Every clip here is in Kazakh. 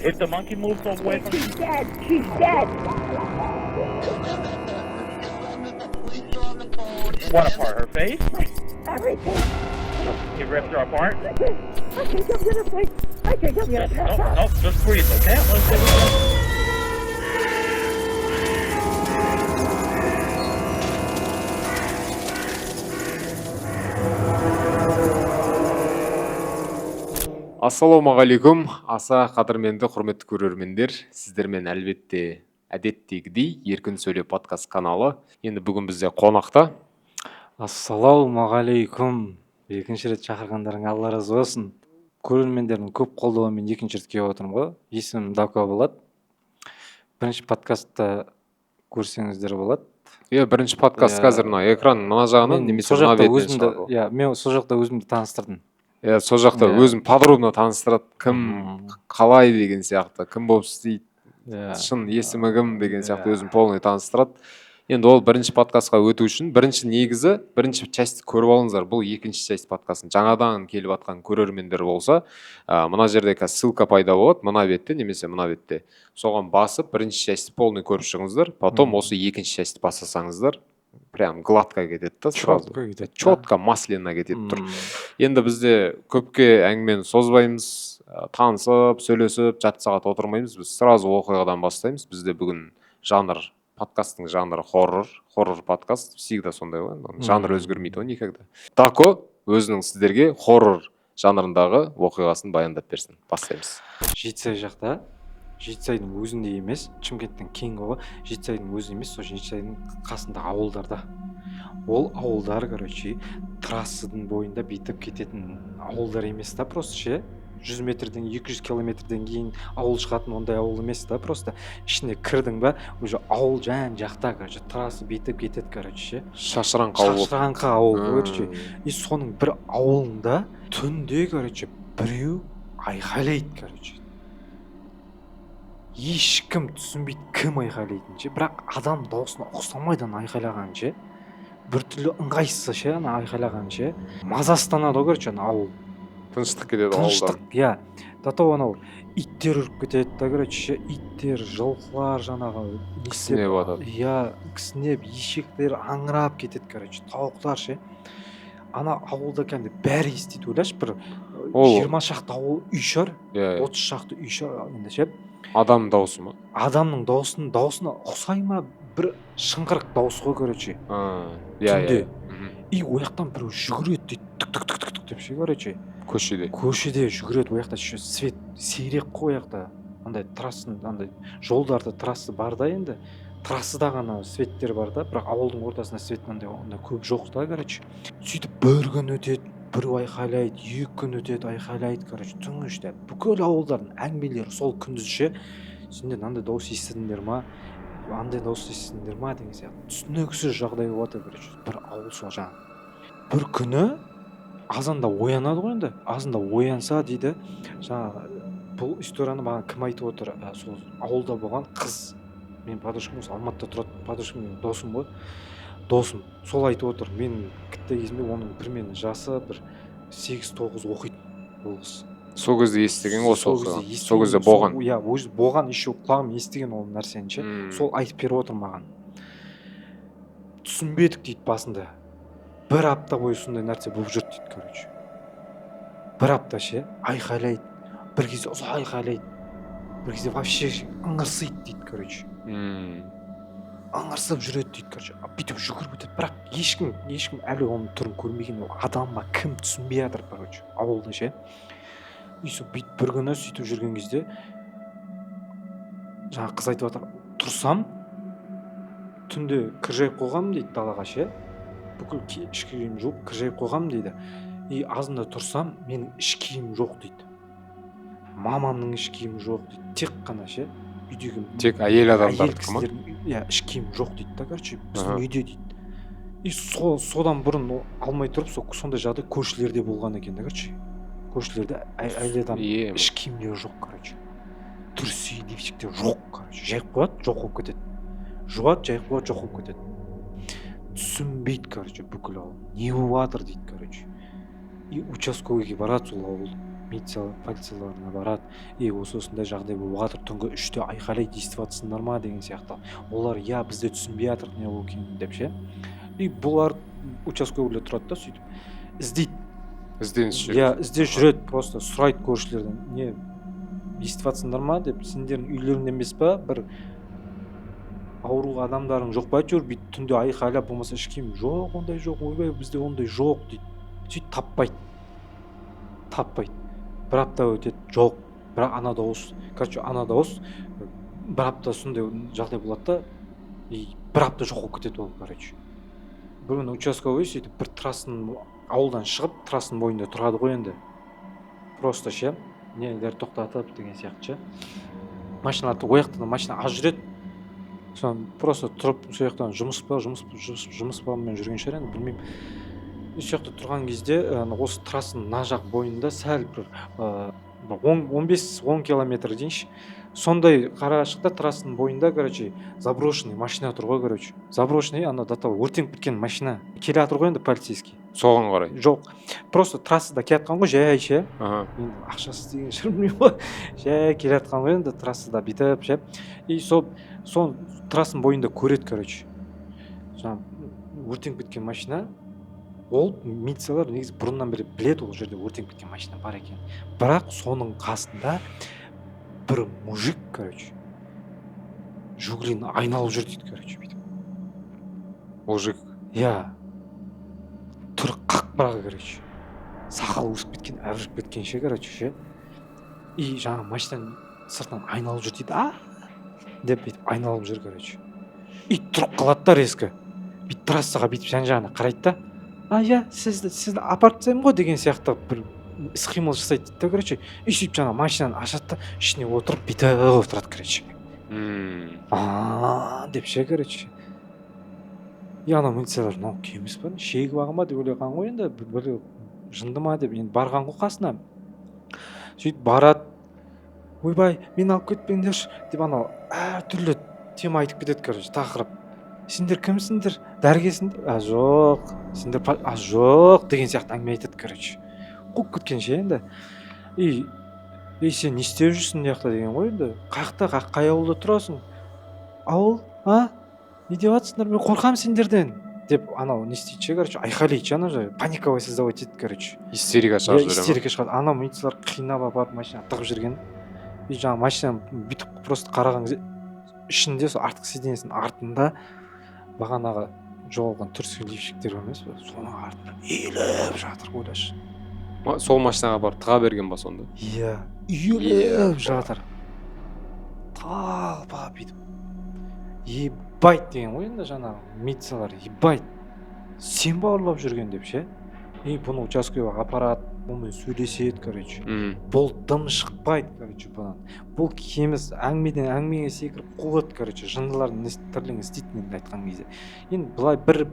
If the monkey moves away from She's dead. She's dead. what apart? Her face? Everything. He ripped her apart? I think I'm gonna break. I think I'm gonna pass out. No, just breathe, okay? Let's see. Ассалаумағалейкум, аса қадірменді құрметті көрермендер, сіздермен әлбетте әдеттегідей еркін сөйле подкаст каналы. Енді бүгін бізде қонақта. Ассалаумағалейкум. Екінші рет шақырғандарыңа Алла разы болсын. Көрермендердің көп қолдауымен екінші рет келіп отырмын ғой. Есімім Дако болады. Бірінші подкастта көрсеңіздер болады. Бірінші подкаст қазір мына экран мына жағынан немесе мына бетінен шығады. Мен сол жақта өзімді таныстырдым. Сол жақта өзім подробно таныстырады, кім қалай деген сияқты, кім болып істейді, шын есімі кім деген сияқты өзім полный таныстырады. Енді ол бірінші подкастқа өту үшін бірінші частьті көріп алыңыздар. Бұл екінші часть подкастын жаңадан келіп атқан көрермендер болса, мына жерде ссылка пайда болады, мына бетте немесе мына бетте. Соған басып бірінші частьті полный көріп шығыңыздар, потом осы екінші частьті басасаңыздар, прям гладко кетеді да, сразу. Четко, масляно кетеді тұр. Енді бізде көпке әңгімені созбаймыз, танысып, сөйлесіп, жарты сағат отырмаймыз. Біз сразу оқиғадан бастаймыз. Бізде бүгін подкасттың жанры хоррор подкаст. Всегда сондай ғой. Жанр өзгермейді ғой никогда. Дако өзінің сіздерге хоррор жанрындағы оқиғасын баяндап берсін. Бастаймыз. Жетісай жақта, Жетісайдың өзінде емес, Шымкенттің кең ғой. Жетісайдың өзінде емес, сол Жетісайдың қасында ауылдарда. Ол ауылдар, трассаның бойында бейтіп кететін ауылдар емес та, просто ше. 100 метрден 200 километрден кейін ауыл шығатын ондай ауыл емес та, просто ішіне кірдің ба, уже ауыл жақта, трасса бейтіп кетеді, ше. Шашыраңқы ауыл, И соның бір ауылында түнде, біреу айқайлайды, ешкім түсінбейді кім айқайлайтын ше, бірақ адам даусына ұқсамайдан айқайлаған ше, біртүрлі ыңғайсыз ше, ана айқайлаған ше, мазасызданады ғой, ауыл. Тыныштық кетеді ауылдан. Тыныштық, дато анау иттер үріп кетеді да, иттер, жылқылар жаңағы кісінеп атады. Кісінеп, ешектер аңырап кетеді, тауықтар ше. Ана ауылда бәрі естиді, ойлашы, бір 20 шақты ауыл үй шығар, 30 шақты үй шығар, енді ше. Адам дауысы ма? Адамның дауысына ұқсай ма, бір шыңғырық дауысы ғой, түнде. И ояқтан біреу жүгіреді дейді, түк деп ше, көшеде жүгіреді, ояқта свет сейрек қой, ояқта андай трассың, андай жолдарды трассы бар да, енді трассыда ғана светтер бар да, бірақ ауылдың ортасында свет андай көп жоқ та, сөйтіп бір күн өтеді, біреу айқайлайды, 2 күн өтеді, айқайлайды, түнгі іште бүкіл ауылдардың әңгімелері сол күндіз ше, сендер андай дауыс естідіңдер ма, андай дауыс естідіңдер ма деген сияқты түсініксіз жағдай болады, бір ауыл сол жаңағы. Бір күні азанда оянады ғой, енді азанда оянса дейді, жаңағы бұл историяны маған кім айтып отыр, сол ауылда болған қыз, мен подружкам осы Алматыда тұрады, подружкам менің досым, сол айтып отыр. Мен кітті кезімде оның бір менің жасы бір 8-9 оқиды ол қыз. Сол кезде естіген ғой, сол кезде болған. Өзі болған, еще құлағым естіген ол нәрсені ше. Сол айтып беріп отыр маған. Түсінбедік дейді басында. Бір апта бойы сондай нәрсе болып жүрді дейді, Бір апта ше, айқайлайды. Бір кезде ұзақ айқайлайды. Бір кезде вообще ыңырсайды дейді, аңырсып жүреді дейді, бүйтіп жүгіріп өтеді, бірақ ешкім әлі оның түрін көрмеген, адам ба, кім түсінбей жатыр, ауылда ше. Бүйтіп бір күні сөйтіп жүрген кезде жаңа қыз айтып жатыр, тұрсам түнде кір жайып қойғам дейді далаға ше, бүкіл іш киім жуып кір жайып қойғам дейді, и азында тұрсам менің іш киім жоқ дейді, мамамның іш киімі жоқ дейді, тек қана ше, үйдегі тек әйел адамдардікі ма? Іш киім жоқ дейді да, біздің үйде дейді. И содан бұрын алмай тұрып, сондай жағдай көршілерде болған екен да, көршілерде әйел адам іш киімдері жоқ, түрсі лифчиктер жоқ, жайып қояды, жоқ болып кетеді. Жуады, жайып қояды, жоқ болып кетеді. Түсінбейді, бүкіл ауыл. Не болып жатыр дейді, И участковыйге барады сол ауыл. полицияларына барады, осы осындай жағдай болып жатыр, түнгі 3-те айқайлайды, естіп жатсыңдар ма деген сияқты. Олар бізде түсінбей жатырық не болып екенін деп ше. Бұлар участковыйлар тұрады да, сөйтіп іздейді. Іздеп жүреді, просто сұрайды көршілерден, не естіп жатсыңдар ма деп, сендердің үйлеріңде емес па, бір ауру адамдарың жоқ па жүр, бүйтіп түнде айқайлап, болмаса ешкім жоқ, ондай жоқ, ойбай бізде ондай жоқ дейді. Сөйтіп таппайды. Бір апта өтеді, жоқ. Бірақ ана дауыс бір апта сондай жағдай болады да, бір апта жоқ болып кетеді ол, бір күні участковый сөйтіп бір трассаның ауылдан шығып, трассаның бойында тұрады ғой енді. Просто ше, нелер тоқтатып деген сияқты ше. Машиналарды ояқтан машина аз жүреді. Соны просто тұрып, сол жақтан жұмыс бабымен жүрген шығар енді, білмеймін. Сол жақта тұрған кезде осы трассаның мына жақ бойында сәл бір 15-10 километр дейінші. Сондай қарашықта трассаның бойында, заброшенный машина тұр ғой, заброшенный, ана датал өртеніп кеткен машина. Келе жатыр ғой енді полицейский. Соған қарай. Жоқ. Просто трассада келе жатқан ғой, жай ше. Мен ақшасыз деген шырмеймін ғой. Жай келе жатқан ғой енді трассада бүйтіп ше. Сол трассаның бойында көреді, жаңа өртеніп кеткен машина. Ол милициялар негізі бұрыннан бері біледі, ол жерде өртеніп кеткен машина бар екен. Бірақ соның қасында бір мужик, Жигулині айналып жүр дейді, бүйтіп. Мужик. Түрі қақ-бағы, сақалы өсіп кеткен, әбіріп кеткен ше, жаңа машинаның сыртынан айналып жүр дейді, деп бүйтіп айналып жүр, тұрып қалады да резко. Бүйтіп трассаға бүйтіп жан-жағына қарайды да, сізді апарып тастаймын ғой деген сияқты бір іс-қимыл жасайды дейді, сөйтіп жаңа машинаны ашады да, ішіне отырып бүйтіп отырады, деп ше, ана милициялар, мынау кеміс па, шегіп алған ба деп ойлаған ғой енді, бір жынды ма деп, енді барған ғой қасына. Сөйтіп барады, ойбай, мен алып кетпеңдерші деп, анау әртүрлі тема айтып кетеді, тақырып. Сендер кімсіңдер? Дәрігерсіңдер? Жоқ. Сендер жоқ деген сияқты әңгіме айтады, қуып кеткен ше енді. Сен не істеп жүрсің жақта деген ғой енді. Қай ауылда тұрасың? Ауыл? Не деп жатсыңдар? Мен қорқамын сендерден деп, анау не істейді ше, айқайлайды ше, ана жай паниковый создавать етеді, истерика шығарып жүр. Истерика шығады. Анау милициялар қинап апарып машина тығып жүрген. Жаңа машина бүйтіп просто қараған кезде ішінде сол артқы сиденьесінің артында бағанағы жоғалған түрсі лифчиктер емес пе, соның артында иіліп жатыр, ойлашы. Сол машинаға барып тыға берген ба сонда? Иіліп жатыр. Талпа бүйтіп. Ебайт деген ғой енді жаңағы милициялар, ебайт. Сен бауырлап жүрген деп ше. Бұны участковыйға апарады, бұнымен сөйлеседі, бұл дым шықпайды, бұнан. Бұл кеміс әңгімеге секіріп қуылады, жындылардың тірлігін істейтінін айтқан кезде. Енді бұлай бір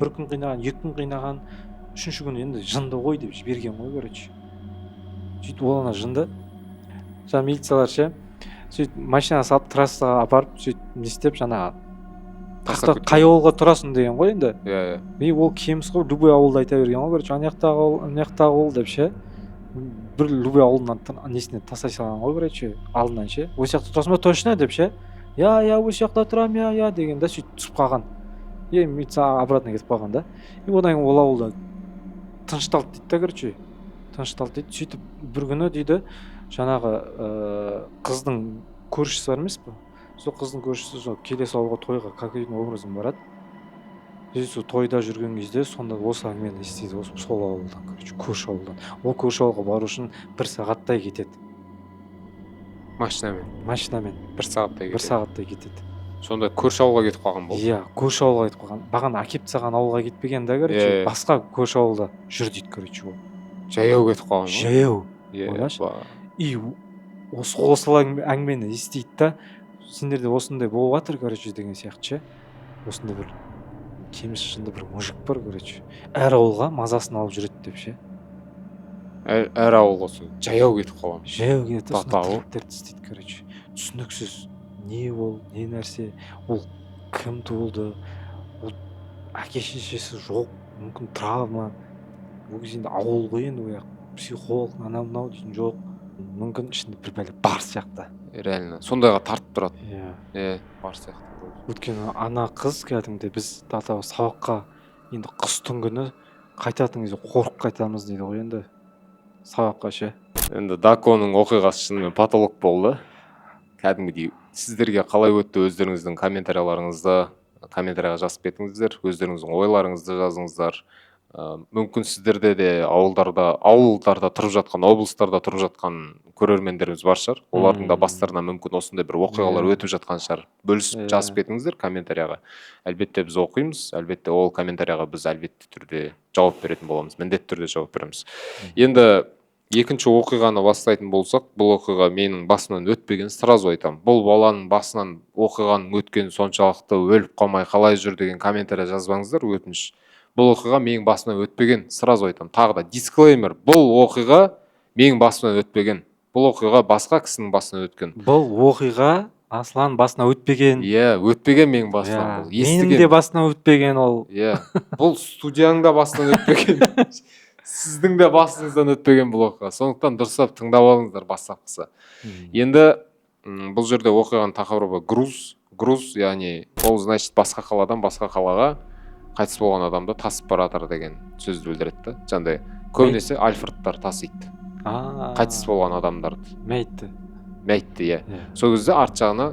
күн қинаған, 2 күн қинаған, 3-ші күн енді жынды ғой деп жіберген ғой, сөйтіп ол ана жынды. Жаңа милициялар ше, сөйтіп машина салып трассаға апарып, сөйтіп не істеп жаңағы қай ауылға тұрасың деген ғой енді. Ол кеміс ғой, любой ауылды айта берген ғой, анаяқтағы ауыл деп ше. Бір любой ауылынан несіне тастай салған ғой, алдынан ше. Осы жақта тұрасың ба точно деп ше. Осы жақта тұрам, деген да, сөйтіп түсіп қалған. Милиция обратно кетіп қалған да. Одан ол ауылда тынышталды дейді, тынышталды дейді. Сөйтіп бір күні дейді, жаңағы қыздың көршісі бар емес пе? Сол қыздың көршісі келесі ауылға тойға какой-то образын барады. Сол тойда жүрген кезде сонда осы әңгімені естиді, сол ауылдан, көрші ауылдан. Ол көрші ауылға бару үшін 1 сағаттай кетеді. Машинамен 1 сағаттай кетеді. Сонда көрші ауылға кетіп қалған болды? Көрші ауылға кетіп қалған. Бағана әкеп тастаған ауылға кетпеген да, басқа көрші ауылда жүр дейді, ол. Жаяу кетіп қалған ғой? Жаяу. Осы әңгімені естиді да, сендерде осындай болып жатыр, деген сияқты ше. Осындай бір кеміс жынды бір мужик бар, әр ауылға мазасын алып жүреді деп ше. Әр ауылға жаяу кетіп қалған? Жаяу кетіп, тірліктерді істейді, түсініксіз. Не ол, не нәрсе, ол кім туылды, ол әке шешесі жоқ, мүмкін травма. Ол кезде ауыл ғой енді, психолог анау мынау дейтін жоқ, мүмкін ішінде бір бәле бар сияқты. реально сондайға тартып тұрады. Иә. Бар сияқты. Өйткені ана қыз кәдімгідей біз сабаққа енді қыс түнгіні қайтатын кезде қорқып қайтамыз дейді ғой енді сабаққа ше. Енді Даконың оқиғасы шынымен патолог болды. Кәдімгідей сіздерге қалай өтті, өздеріңіздің комментарияға жазып кетіңіздер, өздеріңіздің ойларыңызды жазыңыздар. Мүмкін сіздерде де ауылдарда тұрып жатқан, облыстарда тұрып жатқан көрермендеріміз бар шығар. Олардың да бастарына мүмкін осындай бір оқиғалар өтіп жатқан шығар. Бөлісіп жазып кетіңіздер комментарияға. Әлбетте біз оқимыз, әлбетте ол комментарияға біз әлбетте түрде жауап беретін боламыз, міндетті түрде жауап береміз. Енді екінші оқиғаны бастайтын болсақ, бұл оқиға менің басымнан өтпеген, сразу айтамын. Бұл баланың басынан оқиғаның өткен соншалықты өліп қалмай қалай жүр деген комментария жазбаңыздар, өтініш. Бұл оқиға менің басымнан өтпеген, сразу айтамын. Тағы да дисклеймер, бұл оқиға менің басымнан өтпеген. Бұл оқиға басқа кісінің басынан өткен. Бұл оқиға Аслан басына өтпеген. Өтпеген менің басынан. Менің де басына өтпеген ол. Бұл студияның да басынан өтпеген. Сіздің де басыңыздан өтпеген бұл оқиға. Сондықтан дұрыстап тыңдап алыңыздар бастапқысы. Енді бұл жерде оқиғаның тақырыбы груз, яғни ол значит басқа қаладан басқа қалаға қайтыс болған адамды тасып баратыр деген сөзді білдіреді. Жаңағыдай көбінесе альфредтар тасиды. Қайтыс болған адамдарды. Мәйітті, иә. Сол кезде арт жағына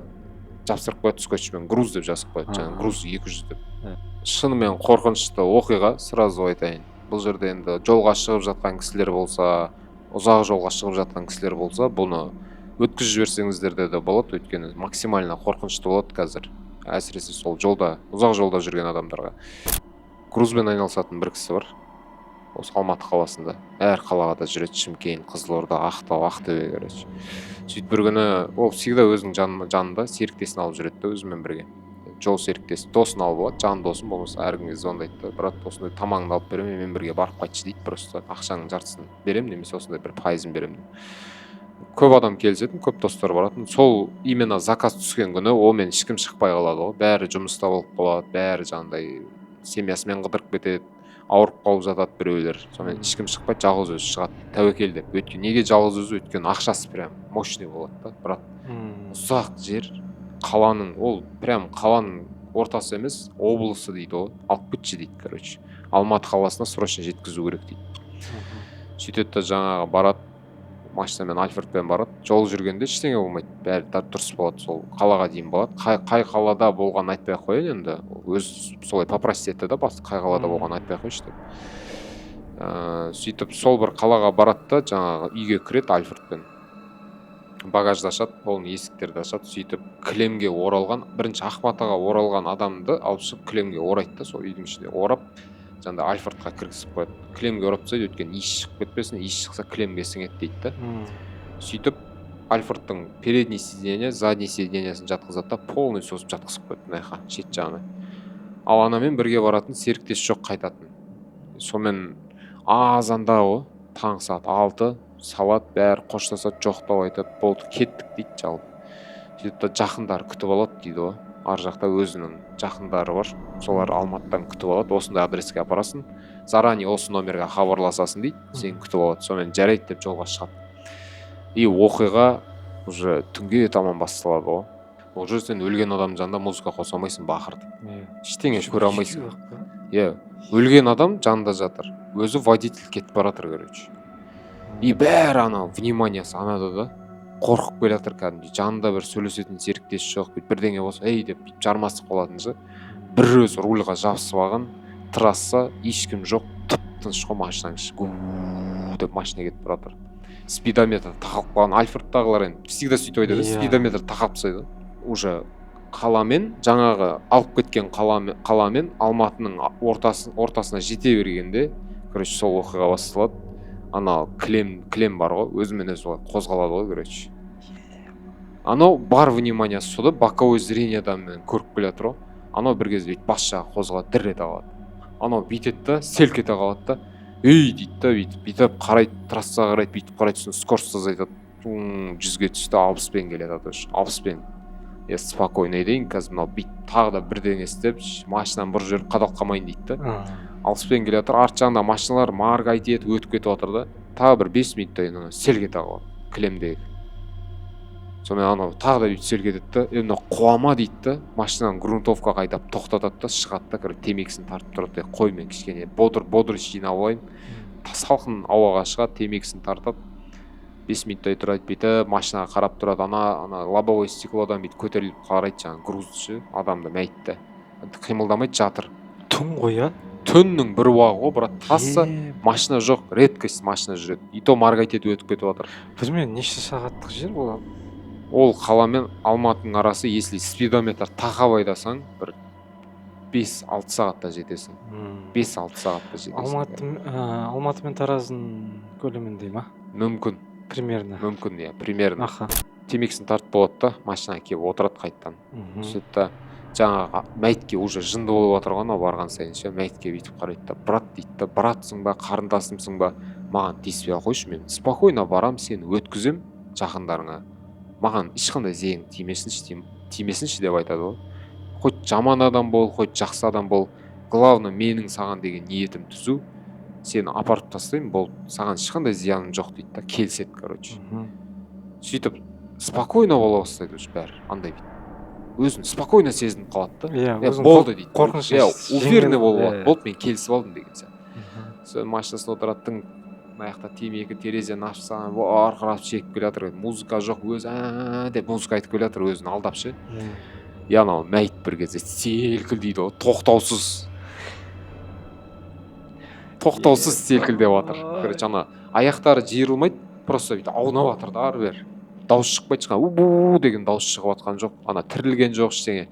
жапсырып қояды скотчпен, груз деп жазып қояды. Жаңағы груз 200 деп. Шынымен қорқынышты оқиға, сразу айтайын. Бұл жерде енді жолға шығып жатқан кісілер болса, ұзақ жолға шығып жатқан кісілер болса, бұны өткізіп жіберсеңіздер де болады, өйткені максимально қорқынышты болады қазір. Әсіресе сол ұзақ жолда жүрген адамдарға. Грузбен айналысатын бір кісі бар. Осы Алматы қаласында. Әр қалаға да жүреді, Шымкент, Қызылорда, Ақтау, Ақтөбе, короче. Сөйтіп бір күні ол всегда өзінің жанында серіктесін алып жүреді, өзімен бірге. Жол серіктесі, досын алып алады, жан досын болмаса әркімге звондайды, брат, осындай тамағыңды алып беремін, мен бірге барып қайтшы дейді, просто ақшаның жартысын беремін, немесе осындай бір пайызын беремін. Көп адам келісетін, көп достар баратын. Сол именно заказ түскен күні олмен ешкім шықпай қалады ғой. Бәрі жұмыста болып қалады, бәрі жаңағыдай семьясымен қыдырып кетеді, ауырып қалып жатады біреулер. Сонымен ешкім шықпайды, жалғыз өзі шығады. Тәуекел деп. Өйткені неге жалғыз өзі? Өйткені ақшасы прям мощный болады да, брат. Ұзақ жер, қаланың, ол прям қаланың ортасы емес, облысы дейді ғой. Алып кетші дейді, короче. Алматы қаласына срочно жеткізу керек дейді. Сөйтеді де жаңағы барады, машинамен альфредпен барады, жол жүргенде ештеңе болмайды, бәрі дұрыс болады, сол қалаға дейін болады. Қай қалада болған айтпай ақ қояйын енді, өз солай попросить етті да, қай қалада болған айтпай ақ қойшы деп. Сөйтіп сол бір қалаға барады да, жаңағы үйге кіреді альфредпен. Багажды ашады, оның есіктерді ашады, сөйтіп кілемге оралған, бірінші Ақматаға оралған адамды алып шығып кілемге орайды да, сол үйдің ішінде орап, жаңағыдай альфредқа кіргізіп қояды. Кілемге орап тастайды, өйткені иіс шығып кетпесін, иіс шықса кілемге сіңеді дейді да. Сөйтіп альфредтің передний сиденье, задний сиденьесін жатқызады да, полный созып жатқызып қояды мына жаққа, шет жағына. Ал анамен бірге баратын серіктес жоқ қайтатын. Сонымен азанда ғой, таңғы сағат 6 салат, бәрі қоштасады, жоқтау айтады, болды кеттік дейді жалпы. Сөйтіп жақындары күтіп алады дейді ғой. Ар жақта өзінің жақындары бар, солар Алматыдан күтіп алады, осындай адреске апарасың, заранее осы номерге хабарласасың дейді, сен күтіп алады, сонымен жарайды деп жолға шығады. И оқиға уже түнге таман басталады ғой. Ол жерде сен өлген адамның жанында музыка қоса алмайсың, бақырды. Ештеңе көре алмайсың. Өлген адам жанында жатыр, өзі водитель кетіп баратыр, короче. И бәрі анау вниманиясы анада да. Қорқып келе жатыр кәдімгідей, жанында бір сөйлесетін серіктес жоқ, бірдеңе болса, ей деп жармасып қалатын. Бір өзі рульға жабысып алған, трасса, ешкім жоқ, тып-тыныш қой, машинаның іші деп машина кетіп баратыр. Спидометр тақалып қалған, альфредтағылар енді всегда сөйтіп айтады, спидометр тақалып тастайды. Уже қаламен, жаңағы алып кеткен қаламен Алматының ортасына жете бергенде, короче, сол оқиға басталады. Анау клем бар ғой, өзімен өзі қозғалады ғой, короче. Анау бар вниманиясы сода, боковой зрениедан мен көріп келе жатыр ғой. Анау бір кезде бас жағы қозғалады, дір ете қалады. Анау бүйтеді да, селк ете қалады да, ей дейді да, бүйтіп қарайды, трассаға қарайды, бүйтіп қарайды, сосын скорость азайтады. 100-ге түсті, 60-пен келеді, 60-пен. Спокойно дейін, қазір мынау бүйтіп тағы да бірдеңе істеп, машинаны бұрып жіберіп қадалып қалмайын дейді да. 60-пен келе жатыр, арт жағында машиналар маргайды етіп өтіп кетіп жатыр да. тағы бір 5 минуттай ана селге тағып алды кілемдегі. Сонымен анау тағы да бүйтіп селге етеді да, мына қуама дейді да, машинаны грунтовкаға айдап тоқтатады да, шығады да, темекісін тартып тұрады. Қой мен кішкене бодыр жинап алайын. Салқын ауаға шығады, темекісін тартады. 5 минуттай тұрады, бүйтіп машинаға қарап тұрады. Ана лобовой стеклодан бүйтіп көтеріліп қарайды, жаңағы грузчы адамды мәйітті. Қимылдамайды, жатыр. Түн ғой, а? Түннің бір уағы ғой, брат, тасса машина жоқ, редкость машина жүреді. И то маргайт етіп өтіп кетіп жатыр. Білмеймін, неше сағаттық жер ол? Ол қала мен Алматының арасы, если спидометр тақап айдасаң, бір 5-6 сағатта жетесің. 5-6 сағатта жетесің. Алматы мен Тараздың көлеміндей ма? Мүмкін. Примерно. Мүмкін, иә, примерно. Аха. Темекісін тартып болады да, машина келіп отырады қайттан. Сөйтті жаңағы мәйтке уже жынды болып отырған, барған сайын ше, мәйтке бүйтіп қарайды да, брат дейді да, братсың ба, қарындасымсың ба, маған тиіспей қойшы, мен спокойно барам, сені өткізем жақындарыңа. Маған ешқандай зиян тимесінші деп айтады ғой. Хоть жаман адам бол, хоть жақсы адам бол, главное менің саған деген ниетім түзу. Сені апарып тастаймын, бол, саған ешқандай зияным жоқ дейді да, келіседі, короче. Сөйтіп спокойно бола бастайды уже бәрі, андай дейді. Өзін спокойно сезініп қалады да. Болды дейді. Қорқыныш. Уверенный болып, болды, мен келісіп алдым деген сияқты. Сол машинасына отырады, аяқта темекі, терезені ашсаң, арқырап шегіп келе жатыр, музыка жоқ, өзі деп музыка айтып келе жатыр, өзін алдап ше. И анау мәйіт бір кезде селкілдейді ғой, тоқтаусыз селкілдеп жатыр. Короче, ана аяқтары жиырылмайды, просто бүйтіп аунап жатыр да, ары-бері. Дауыс шықпайды, у-бу деген дауыс шығып жатқан жоқ, ана тірілген жоқ ештеңе.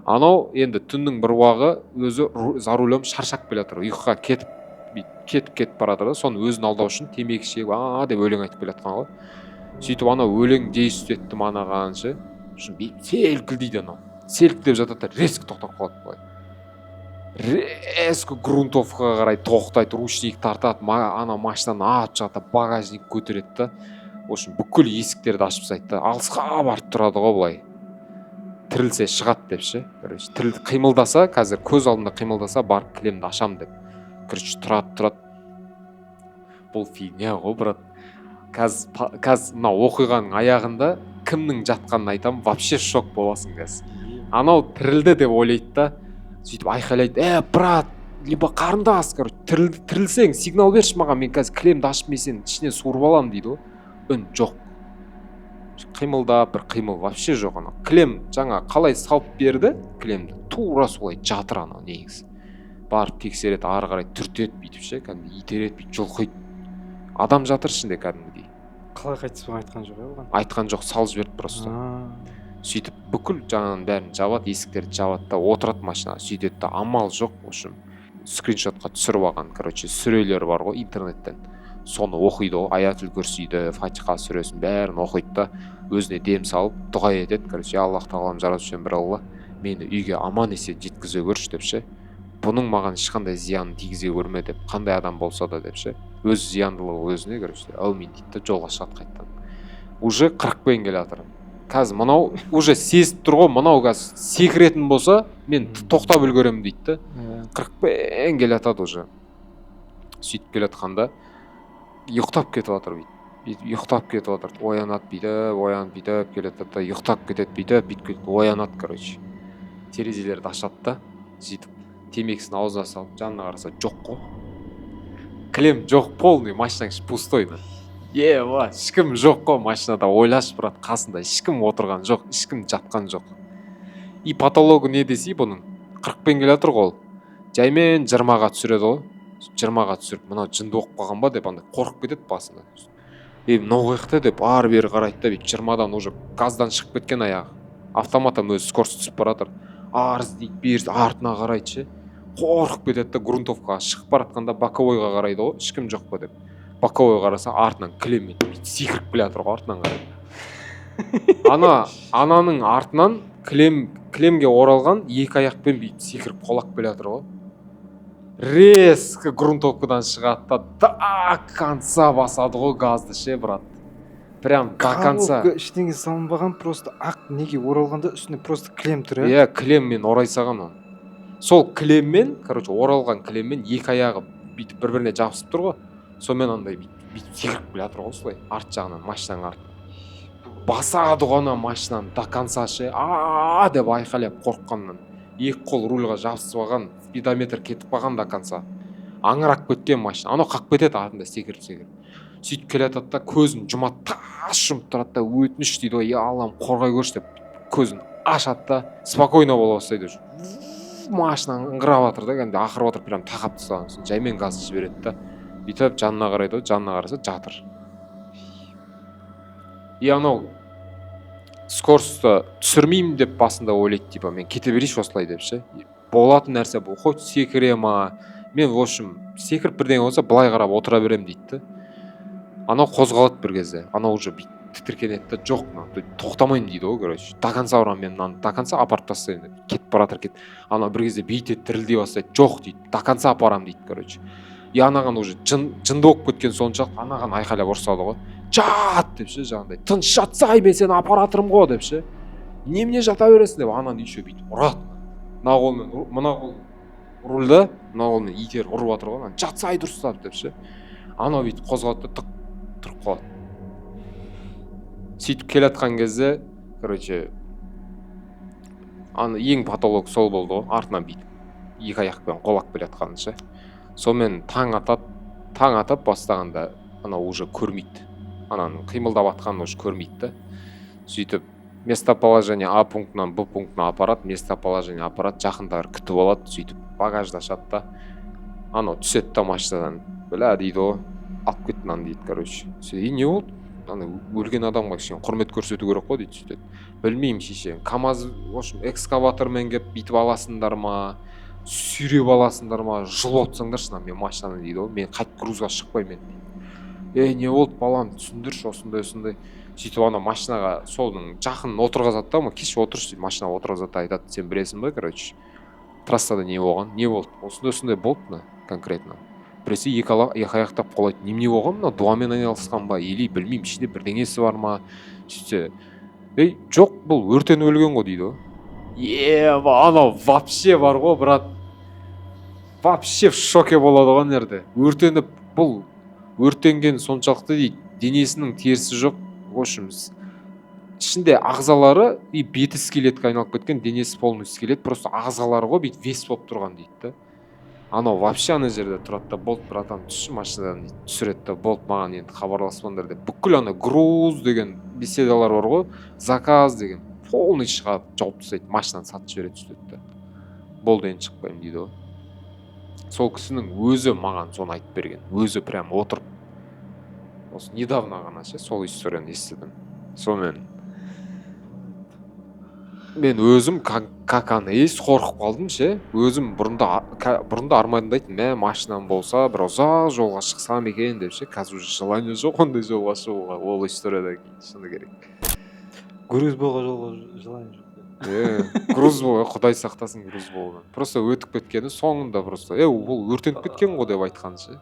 Анау енді түннің бір уағы өзі за рулем шаршап келе жатыр, ұйқыға кетіп барады да, соны өзін алдау үшін темекі шегіп деп өлең айтып келе жатқан ғой. Сөйтіп анау өлең действиетті манаған ше, селкілдейді анау. Селкілдеп жатады да, резко тоқтап қалады былай. Резко грунтовкаға қарай тоқтайды, ручник тартады, ана машинаны атып жатады, багажник көтереді да. В общем, бүкіл есіктерді ашып тастайды да, алысқа барып тұрады ғой былай. Тірілсе шығады деп ше. Қимылдаса, қазір көз алдында қимылдаса, барып кілемді ашам деп. Короче, тұрады. Бұл фигня ғой, брат. Қазір мына оқиғаның аяғында кімнің жатқанын айтам, вообще шок боласың қазір. Анау тірілді деп ойлайды да, сөйтіп айқайлайды, брат, либо қарындас, тірілсең сигнал берші маған, мен қазір кілемді ашып мен сені ішіне суырып аламын дейді ғой. Үн жоқ. Қимылдап бір қимыл вообще жоқ анау. Кілем жаңа қалай салып берді, кілемді тура солай жатыр анау негізі. Барып тексереді, ары қарай түртеді бүйтіп ше, кәдімгі итереді, бүйтіп жұлқиды. Адам жатыр ішінде кәдімгідей. Қалай қайтыс айтқан жоқ оған? Айтқан жоқ, салып жіберді просто. Сөйтіп бүкіл жаңаның бәрін жабады, есіктерді жабады да, отырады машина, сөйтеді да, амал жоқ, в общем, скриншотқа түсіріп алған, короче, сүрелер бар ғой интернеттен. Соны оқиды ғой, аятүл күрсиді, фатиха сүресін бәрін оқиды да, өзіне дем салып, дұға етеді, короче, Аллах тағалам жаратушым бір Алла, мені үйге аман есен жеткізе көрші деп ше. Бұның маған ешқандай зиянын тигізе көрме деп, қандай адам болса да деп ше. Өз зияндылығы өзіне, короче, әумин дейді да, жолға шығады қайттан. Уже 40-пен келе жатыр. Қазір мынау уже сезіп тұр ғой, мынау қазір секіретін болса, мен тоқтап үлгеремін дейді да. 40-пен келе жатады уже. Сөйтіп келе жатқанда ұйықтап кетіп жатыр бүйтіп. Ұйықтап кетіп жатыр. Оянады бүйтіп келе жатады да, ұйықтап кетеді бүйтіп оянады, короче. Терезелерді ашады да, сөйтіп темекісін аузына салып, жанына қараса жоқ қой. Кілем жоқ, полный, машинаң пустой. Ешкім жоқ қой машинада, ойлашы брат, қасында ешкім отырған жоқ, ешкім жатқан жоқ. И патологы не десе бұның? 40-пен келе жатыр ғой. Жаймен 20-ға түсіреді ғой. 20-ға түсіріп, мынау жынды оқып қалған ба деп андай қорқып кетеді басында. Мынау қайықта деп ары-бері қарайды да, 20-дан уже газдан шығып кеткен аяғы. Автоматтан өзі скорость түсіп баратыр. Арыз дейді, берді, артына қарайды ше. Қорқып кетеді да, грунтовкаға шығып баратқанда боковойға қарайды ғой, ешкім жоқ па деп. Боковойға қараса, артынан кілеммен секіріп келе жатыр ғой, артынан қарайды. Ананың артынан кілемге оралған екі аяқпен бүйтіп секіріп қолап келе жатыр ғой. Резко грунтовкадан шығады да конца басады ғой газды ше, брат. Прям до конца. Коробка іштеңе салынбаған, просто ақ неге оралғанда үстіне просто кілем тұр. Кілеммен орайсаған ол. Сол кілеммен, короче, оралған кілеммен екі аяғы бүйтіп бір-біріне жабысып тұр ғой. сонымен андай бүйтіп секіріп келе жатыр ғой осылай арт жағынан машинаның артынан басады ғой ана машинаны до конца ше деп айқайлап қорыққаннан екі қол рульға жабысып алған спидометр кетіп қалған до конца аңырап кеткен машина анау қалып кетеді артында секіріп сөйтіп келе жатады да көзін жұмады тас жұмып тұрады да өтініш дейді ғой аллам қорғай көрші деп көзін ашады да спокойно бола бастайды уже машина ыңғырап жатыр да кәдімгідей ақырып жатыр прям тақап тастаған сосын жаймен газды жібереді да бүйтіп жанына қарайды ғой жанына қараса жатыр и анау скоростьті түсірмеймін деп басында ойлайды типа мен кете берейінші осылай деп ше болатын нәрсе бұл хоть секіре ма мен в общем секіріп бірдеңе болса былай қарап отыра беремін дейді да анау қозғалады бір кезде анау уже бүйтіп тітіркенеді да жоқ мына тоқтамаймын дейді ғой короче до конца ұрамын мен мынаны до конца апарып тастайын деп кетіп бара жатыр анау бір кезде бүйтеді дірілдей бастайды жоқ дейді до конца апарамын дейді короче и анаған уже жынды болып кеткен соншалық анаған айқайлап ұрсады ғой жат деп ше жаңағыдай тыныш жатсай мен сені апарып жатырмын ғой деп ше немене жата бересің деп ананы еще бүйтіп ұрады мына қолмен мына қол рульда мына қолмен итеріп ұрып жатыр ғой жатсай дұрыстап деп ше анау бүйтіп қозғалады да тық тұрып қалады сөйтіп келе жатқан кезде короче аны ең патолог сол болды ғой артынан бүйтіп екі аяқпен қолап келе жатқаны ше сонымен таң атап бастағанда анау уже көрмейді ананың қимылдап жатқанын уже көрмейді да сөйтіп местоположение А пунктынан Б пунктына апарады местоположение апарады жақындары күтіп алады сөйтіп багажды ашады да анау түседі да машинадан бля дейді ғой алып кет мынаны дейді короче и не болды ана өлген адамға кішкене құрмет көрсету керек қой дейді сөйтеді білмеймін шеше камаз в общем экскаватормен келіп бүйтіп аласыңдар ма сүйреп аласыңдар ма жұлып отырсаңдаршы мен машинаны дейді ғой мен қайтып грузға шықпаймын мен не болды балам түсіндірші осындай сөйтіп ана машинаға солдың жақын отырғызады да кеш отыршы дейді машинаға отырғызады айтады сен білесің ба короче трассада не болған не болды осындай болды мына конкретно біресе екі аяқтап қол айтты немене болған мына дуамен айналысқан ба или білмеймін ішінде бірдеңесі бар ма сөйтсе жоқ бұл өртеніп өлген ғой дейді ғой анау вообще бар ғой брат вообще в шоке болады ғой ана жерде өртеніп бұл өртенген соншалықты дейді денесінің терісі жоқ в общем ішінде ағзалары и беті скелетке айналып кеткен денесі полный скелет просто ағзалары ғой бүйтіп вес болып тұрған дейді да анау вообще ана жерде тұрады да болды братан түсші машинадан дейді түсіреді да болды маған енді хабарласпаңдар деп бүкіл ана груз деген беседалар бар ғой заказ деген полный шығады жауып тастайды машинаны сатып жібереді сөйтеді да болды енді шықпаймын дейді ғой сол кісінің өзі маған соны айтып берген өзі прям отырып осы недавно ғана ше сол историяны естідім сонымен мен өзім как ана қорқып қалдым ше өзім бұрында армандайтын машинам болса бір ұзақ жолға шықсам екен деп ше қазір уже желание жоқ ондай жолға шығуға ол историядан кейін шыны керек грузболға жолға желание жоқ грузбол құдай сақтасын грузболдан просто өтіп кеткені соңында просто ол өртеніп кеткен ғой деп айтқан ше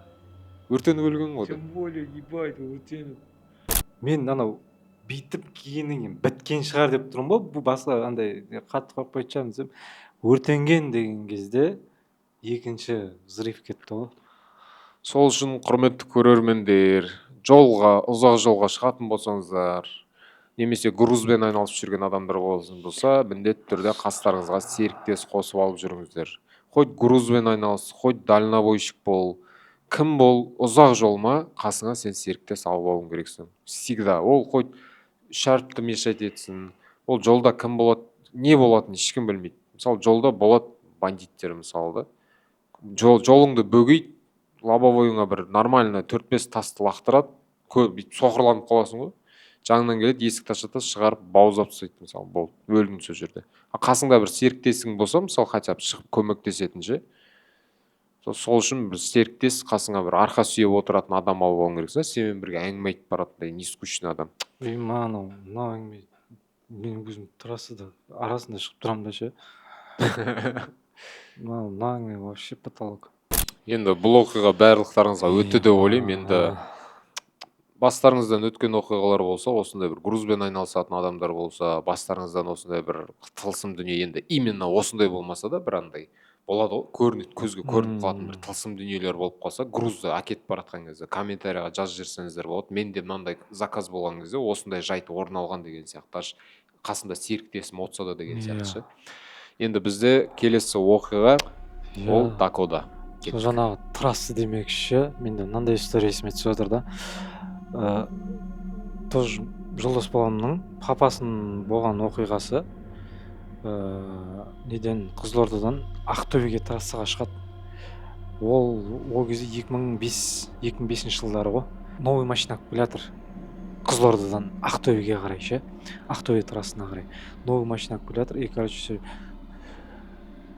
өртеніп өлген ғой тем более ебать өртеніп мен анау бүйтіп кигеннен кейін біткен шығар деп тұрмын ғой бұл басқа андай қатты қорықпайтын шығармын десем өртенген деген кезде екінші взрыв кетті ғой сол үшін құрметті көрермендер ұзақ жолға шығатын болсаңыздар немесе грузбен айналысып жүрген адамдар болса міндетті түрде қастарыңызға серіктес қосып алып жүріңіздер хоть грузбен айналыс хоть дальнобойщик бол кім бол ұзақ жол ма қасыңа сен серіктес алып алуың керексің всегда ол хоть шартты мешать етсін ол жолда кім болады не болатынын ешкім білмейді мысалы жолда болады бандиттер мысалы да жолыңды бөгейді лобовойыңа бір нормально 4-5 тасты лақтырады бүйтіп соқырланып қаласың ғой жаңынан келеді есікті ашады шығарып бауыздап тастайды мысалы болды өлдің сол жерде қасыңда бір серіктесің болса мысалы хотя бы шығып көмектесетін ше сол үшін бір серіктес қасыңа бір арқа сүйеп отыратын адам алып алуың керексің сенімен бірге әңгіме айтып баратындай нескучный адам мынау әңгіме мен өзім трассада арасында шығып тұрамын да ше мына әңгіме вообще потолок енді бұл оқиға барлықтарыңызға өтті деп ойлаймын енді бастарыңыздан өткен оқиғалар болса осындай бір грузбен айналысатын адамдар болса бастарыңыздан осындай бір тылсым дүние енді именно осындай болмаса да бір андай болады ғой, көрінеді, көзге көрініп қалатын бір тылсым дүниелер болып қалса, грузды әкетіп баратқан кезде комментарийға жазып жіберсеңіздер болады. Менде мынандай заказ болған кезде осындай жайт орын алған деген сияқты, аж қасымда серіктесім отырса да деген сияқты ше. Енді бізде келесі оқиға ол Дакода. Жаңағы трасса демекші, менде мынандай история есіме түсіп жатыр да. Тоже жолдас баламның папасын болған оқиғасы, неден Қызылордадан Ақтөбеге трассаға шығады. Ол кезде 2005 жылдары ғой. Новый машина алып келе жатыр. Қызылордадан Ақтөбеге қарай ше. Ақтөбе трассасына қарай. Новый машина алып келе жатыр. И короче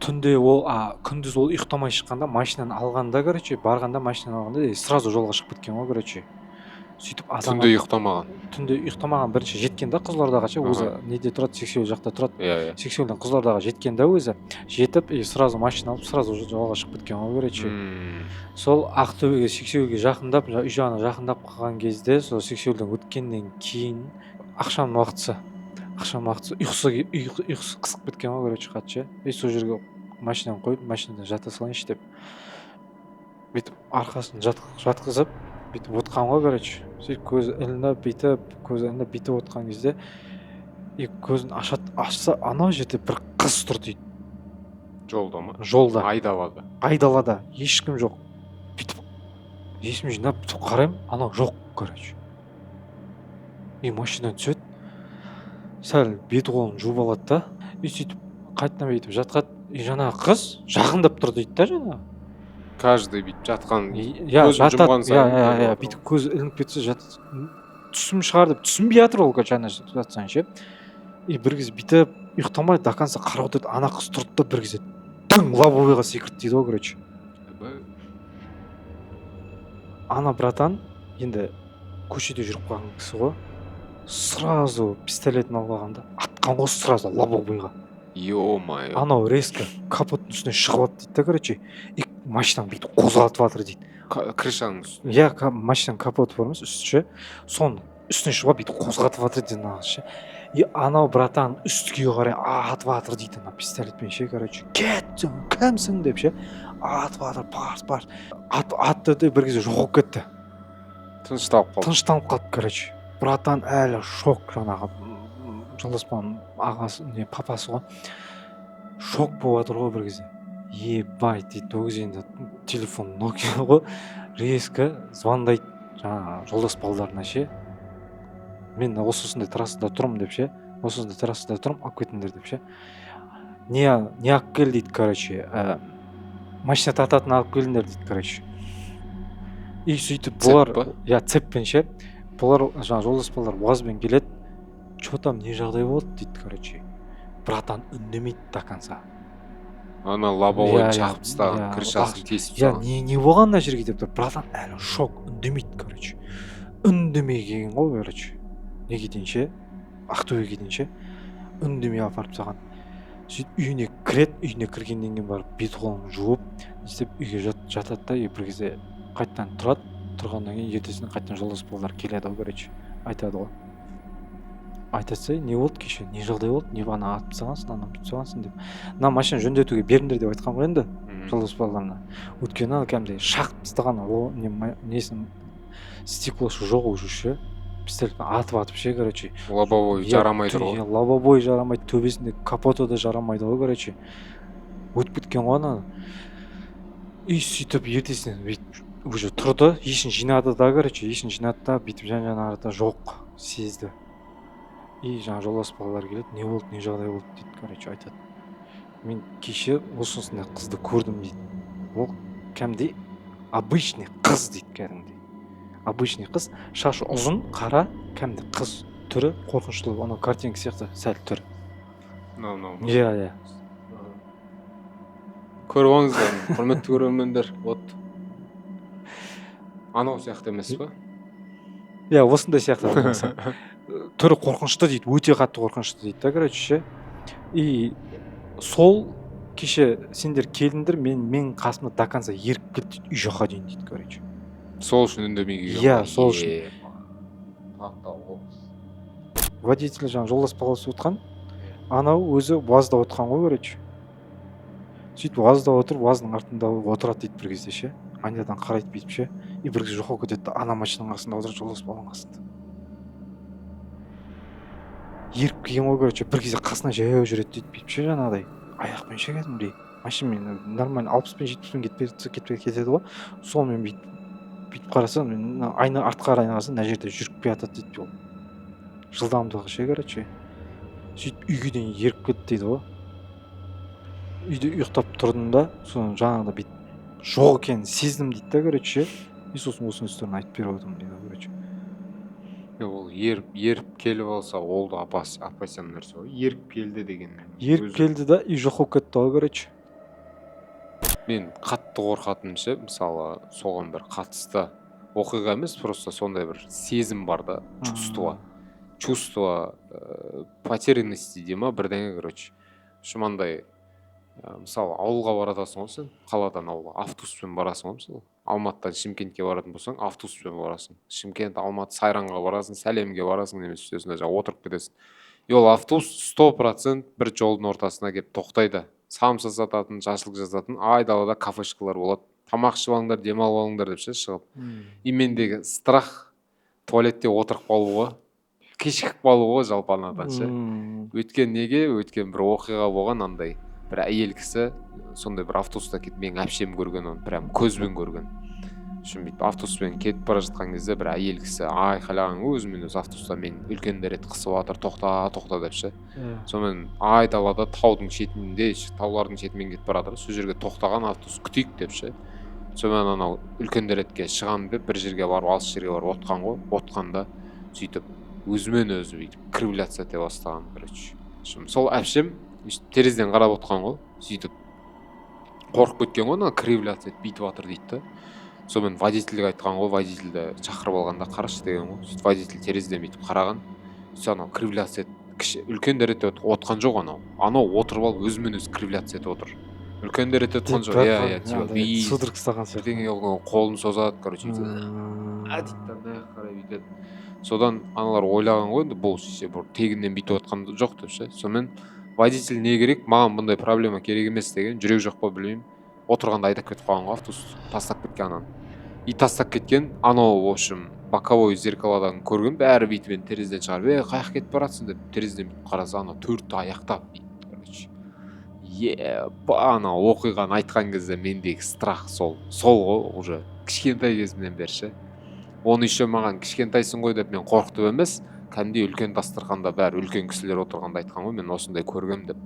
түнде күндіз ол ұйықтамай шыққанда, машинаны алғанда, короче, барғанда машинаны алғанда сразу жолға шығып кеткен ғой, короче. Сөйтіп түнде ұйықтамаған бірінші жеткен да Қызылордаға ше, өзі неде тұрады, Сексеуіл жақта тұрады. Сексеуілден Қызылордаға жеткен да өзі. Жетіп, сразу машина алып, сразу жолға шығып кеткен ғой, короче. Сол Ақтөбеге, Сексеуілге жақындап, үй жағына жақындап қалған кезде, сол Сексеуілден өткеннен кейін ақшам уақытысы ұйқысы қысып кеткен ғой, короче, қатты ше. Сол жерге машинаны қойып, машинада жата салайыншы деп. Бүйтіп арқасын жатқызып, бүйтіп отқан ғой, короче. Сөйтіп көзі ілініп бүйтіп отқан кезде, көзін ашса, анау жерде бір қыз тұр дейді. Жолда ма? Жолда. Айдалада. Ешкім жоқ. Бүйтіп есімді жинап қараймын, анау жоқ, короче. Машинадан түседі. Сәл беті қолын жуып алады да. Сөйтіп қайтадан бүйтіп жатқады. Жаңағы қыз жақындап тұр дейді да жаңағы. Каждый бүйтіп жатқан, көзін жұмған сайын. Бүйтіп көзі ілініп кетсе түсім шығар деп түсінбей жатыр ол жаңа жатсаң ше. Бір кезде бүйтіп ұйықтамай до конца қарап отырды. Ана қыз тұрды да бір кезде тың лобовойға секірді дейді ғой, короче. Ана братан енді көшеде жүріп қалған кісі ғой. Сразу пистолетін алып алғанда атқан ғой сразу лобовойға. Ё-моё. Анау резко капоттың үстіне шығып алды дейді да, короче. И машинаны бүйтіп қозғалтып жатыр дейді. Крышаның үстіне. Машинаның капоты бар емес, үсті ше. Соның үстіне шығып бүйтіп қозғалтып жатыр дейді нағыз ше. И анау братан үстіге қарай атып жатыр дейді ана пистолетпен ше, короче. Кеттің, кімсің деп ше. Атып жатыр, парс. Атты да бір кезде жоқ болып кетті. Тынышталып қалды, короче. Братан әлі шок, жаңағы жолдас балам ағасы, папасы ғой. Шок болып жатыр ғой бір кезде. Ебай дейді, ол кезде енді телефон Nokia ғой. Резко звондайды жаңағы жолдас балдарына ше. Мен осындай трассада тұрмын деп ше. Алып кетіңдер деп ше. Не алып кел дейді, короче. Машина тартатын алып келіңдер дейді, короче. И сөйтіп бұлар, цеппен ше. Бұлар жаңа жолдас балдар уазбен келеді. Чё там, не жағдай болды дейді, короче. Братан үндемейді до конца. Ана лобовой жағып тастаған, крышасын тесіп салған. Не болған мына жерге деп тұр. Братан әлі шок, үндемейді, короче. Үндемей келген ғой, короче. Неге дейін ше? Ақтөбеге дейін ше. Үндемей апарып тастаған. Сөйтіп үйіне кіргеннен кейін барып бет қолын жуып, істеп үйге жатады да, бір кезде қайтадан тұрады. Тұрғаннан кейін ертесіне қайтадан жолдас балдар келеді ғой, короче. Айтады ғой. Айтады, не болды кеше, не жағдай болды, не ана атып тастағансың, ана бүйтіп тастағансың деп. Мына машина жөндетуге беріңдер деп айтқан ғой енді жолдас балдарына. Өйткені кәдімгідей шағып тастаған, несін стеклосы жоқ уже ше. Пистолетпен атып ше, короче. Лобовой жарамайды ғой. Лобовой жарамайды, төбесінде капоты да жарамайды ғой, короче. Өтіп кеткен ғой ана. И сөйтіп ертесіне бүйтіп уже тұрды, есін жинады да, короче, бүйтіп жан-жанарда жоқ сезді. И жаңа жолдас балалар келеді, не болды, не жағдай болды дейді, короче, айтады. Мен кеше осындай қызды көрдім дейді. Ол кәдімгідей обычный қыз дейді, кәдімгідей. Обычный қыз, шашы ұзын, қара, кәдімгідей қыз түрі қорқынышты, анау картинка сияқты сәл түрі. Иә. Көріп алыңыздар, құрметті көрермендер, вот. Анау сияқты емес па? Иә, осындай сияқты. Түрі қорқынышты дейді, өте қатты қорқынышты дейді да, короче ше. И сол кеше сендер келдіңдер, мен қасымда до конца еріп кетті үй жаққа дейін дейді, короче. Сол үшін үндемей келген. Иә, сол үшін. Водитель жаңа жолдас баласы отқан, анау өзі уазда отқан ғой, короче. сөйтіп уазда отырып уаздың артында отырады дейді бір кезде ше, айнадан қарайды бүйтіп ше, и бір кезде жоқ болып кетеді да ана машинаның қасында отырады жолдас баланың қасында еріп келген ғой короче, бір кезде қасына жаяу жүреді дейді бүйтіп ше, жаңағыдай аяқпен ше кәдімгідей машинамен нормально 60-пен 70-пен кетеді ғой, сонымен бүйтіп қарасам айна артқа қарай қарасам мына жерде жүріп келе жатады дейді ол жылдамдығы ше короче, сөйтіп үйге дейін еріп кетті дейді ғой, үйде ұйықтап тұрдым да соны жаңағыда бүйтіп жоқ екенін сездім дейді да короче, и сосын осының үстірін айтып беріп отырмын дейді короче. Ол еріп келіп алса ол да опасен нәрсе ғой, еріп келді деген Еріп келді да и жоқ болып кетті ғой короче. Мен қатты қорқатыным ше, мысалы соған бір қатысты оқиға емес, просто сондай бір сезім бар да, чувство потерянности дей ма бірдеңе короче. Шымандай мысалы ауылға баратасың ғой сен, қаладан ауылға автобуспен барасың ғой, мысалы Алматыдан Шымкентке баратын болсаң автобуспен барасың, Шымкент, Алматы, Сайранға барасың, Сәлемге барасың немесе осында жаңа отырып кетесің. И ол автобус 100% бір жолдың ортасына келіп тоқтайды. Самса сататын, жасылық жасатын, айдалада кафешкалар болады. Тамақ ішіп алыңдар, демалып алыңдар деп ше шығып. И мендегі страх туалетте отырып қалуға, кешігіп қалуға жалпы анадан ше. Өткен неге? Өткен бір оқиға болған андай. Бір әйел кісі сондай бір автобуста кетіп менің әпшем көрген оны, прям көзбен көрген. Үшін бүйтіп автобуспен кетіп бара жатқан кезде бір әйел кісі айқайлаған өзімен өзі автобуста мен үлкендер ет қысып жатыр, тоқта деп ше. Сонымен айдалада таудың шетінде, таулардың шетімен кетіп бара жатыр. Сол жерге тоқтаған автобус күтейік деп ше. Сонымен анау үлкендер етке шығамын деп бір жерге барып, алыс жерге барып отқан ғой. Отқанда сөйтіп өзімен өзі бүйтіп кривляться ете бастаған короче. Сол әпшем терезеден қарап отқан ғой, сөйтіп қорқып кеткен ғой, ана кривляться етіп бүйтіп жатыр дейді да. Сонымен водительге айтқан ғой, водительді шақырып алғанда қарашы деген ғой. Сөйтіп водитель терезеден бүйтіп қараған. Сөйтіп анау кривляция үлкендер ете отқан жоқ анау. Анау отырып алып өзімен өзі кривляция етіп отыр. Үлкендер ете отқан жоқ. Иә, судорог ұстаған сияқты. Бірдеңе қолын созады, короче. Дейді да қарай бүйтеді. Содан аналар ойлаған ғой, енді бұл тегіннен бүйтіп отқан жоқ деп ше. Сонымен водитель не керек, маған бұндай проблема керек емес деген, жүрек жоқ па білмеймін. Отырғанда айдап кетіп қалған ғой автобус, тастап кеткен ананы. И тастап кеткен, анау в общем боковой зеркаладан көрген, бәрі бүйтіп терезеден шығарып, қаяқ кетіп баратсың деп терезеден бүйтіп қараса, анау төрт аяқтап дейді, короче. Ана оқиғаны айтқан кезде мендегі страх сол ғой, уже кішкентай кезімнен бері ше. Оны еще маған кішкентайсың ғой деп мен қорқытып емес, кәдімгідей үлкен дастарханда бәрі үлкен кісілер отырғанда айтқан ғой, мен осындай көргем деп.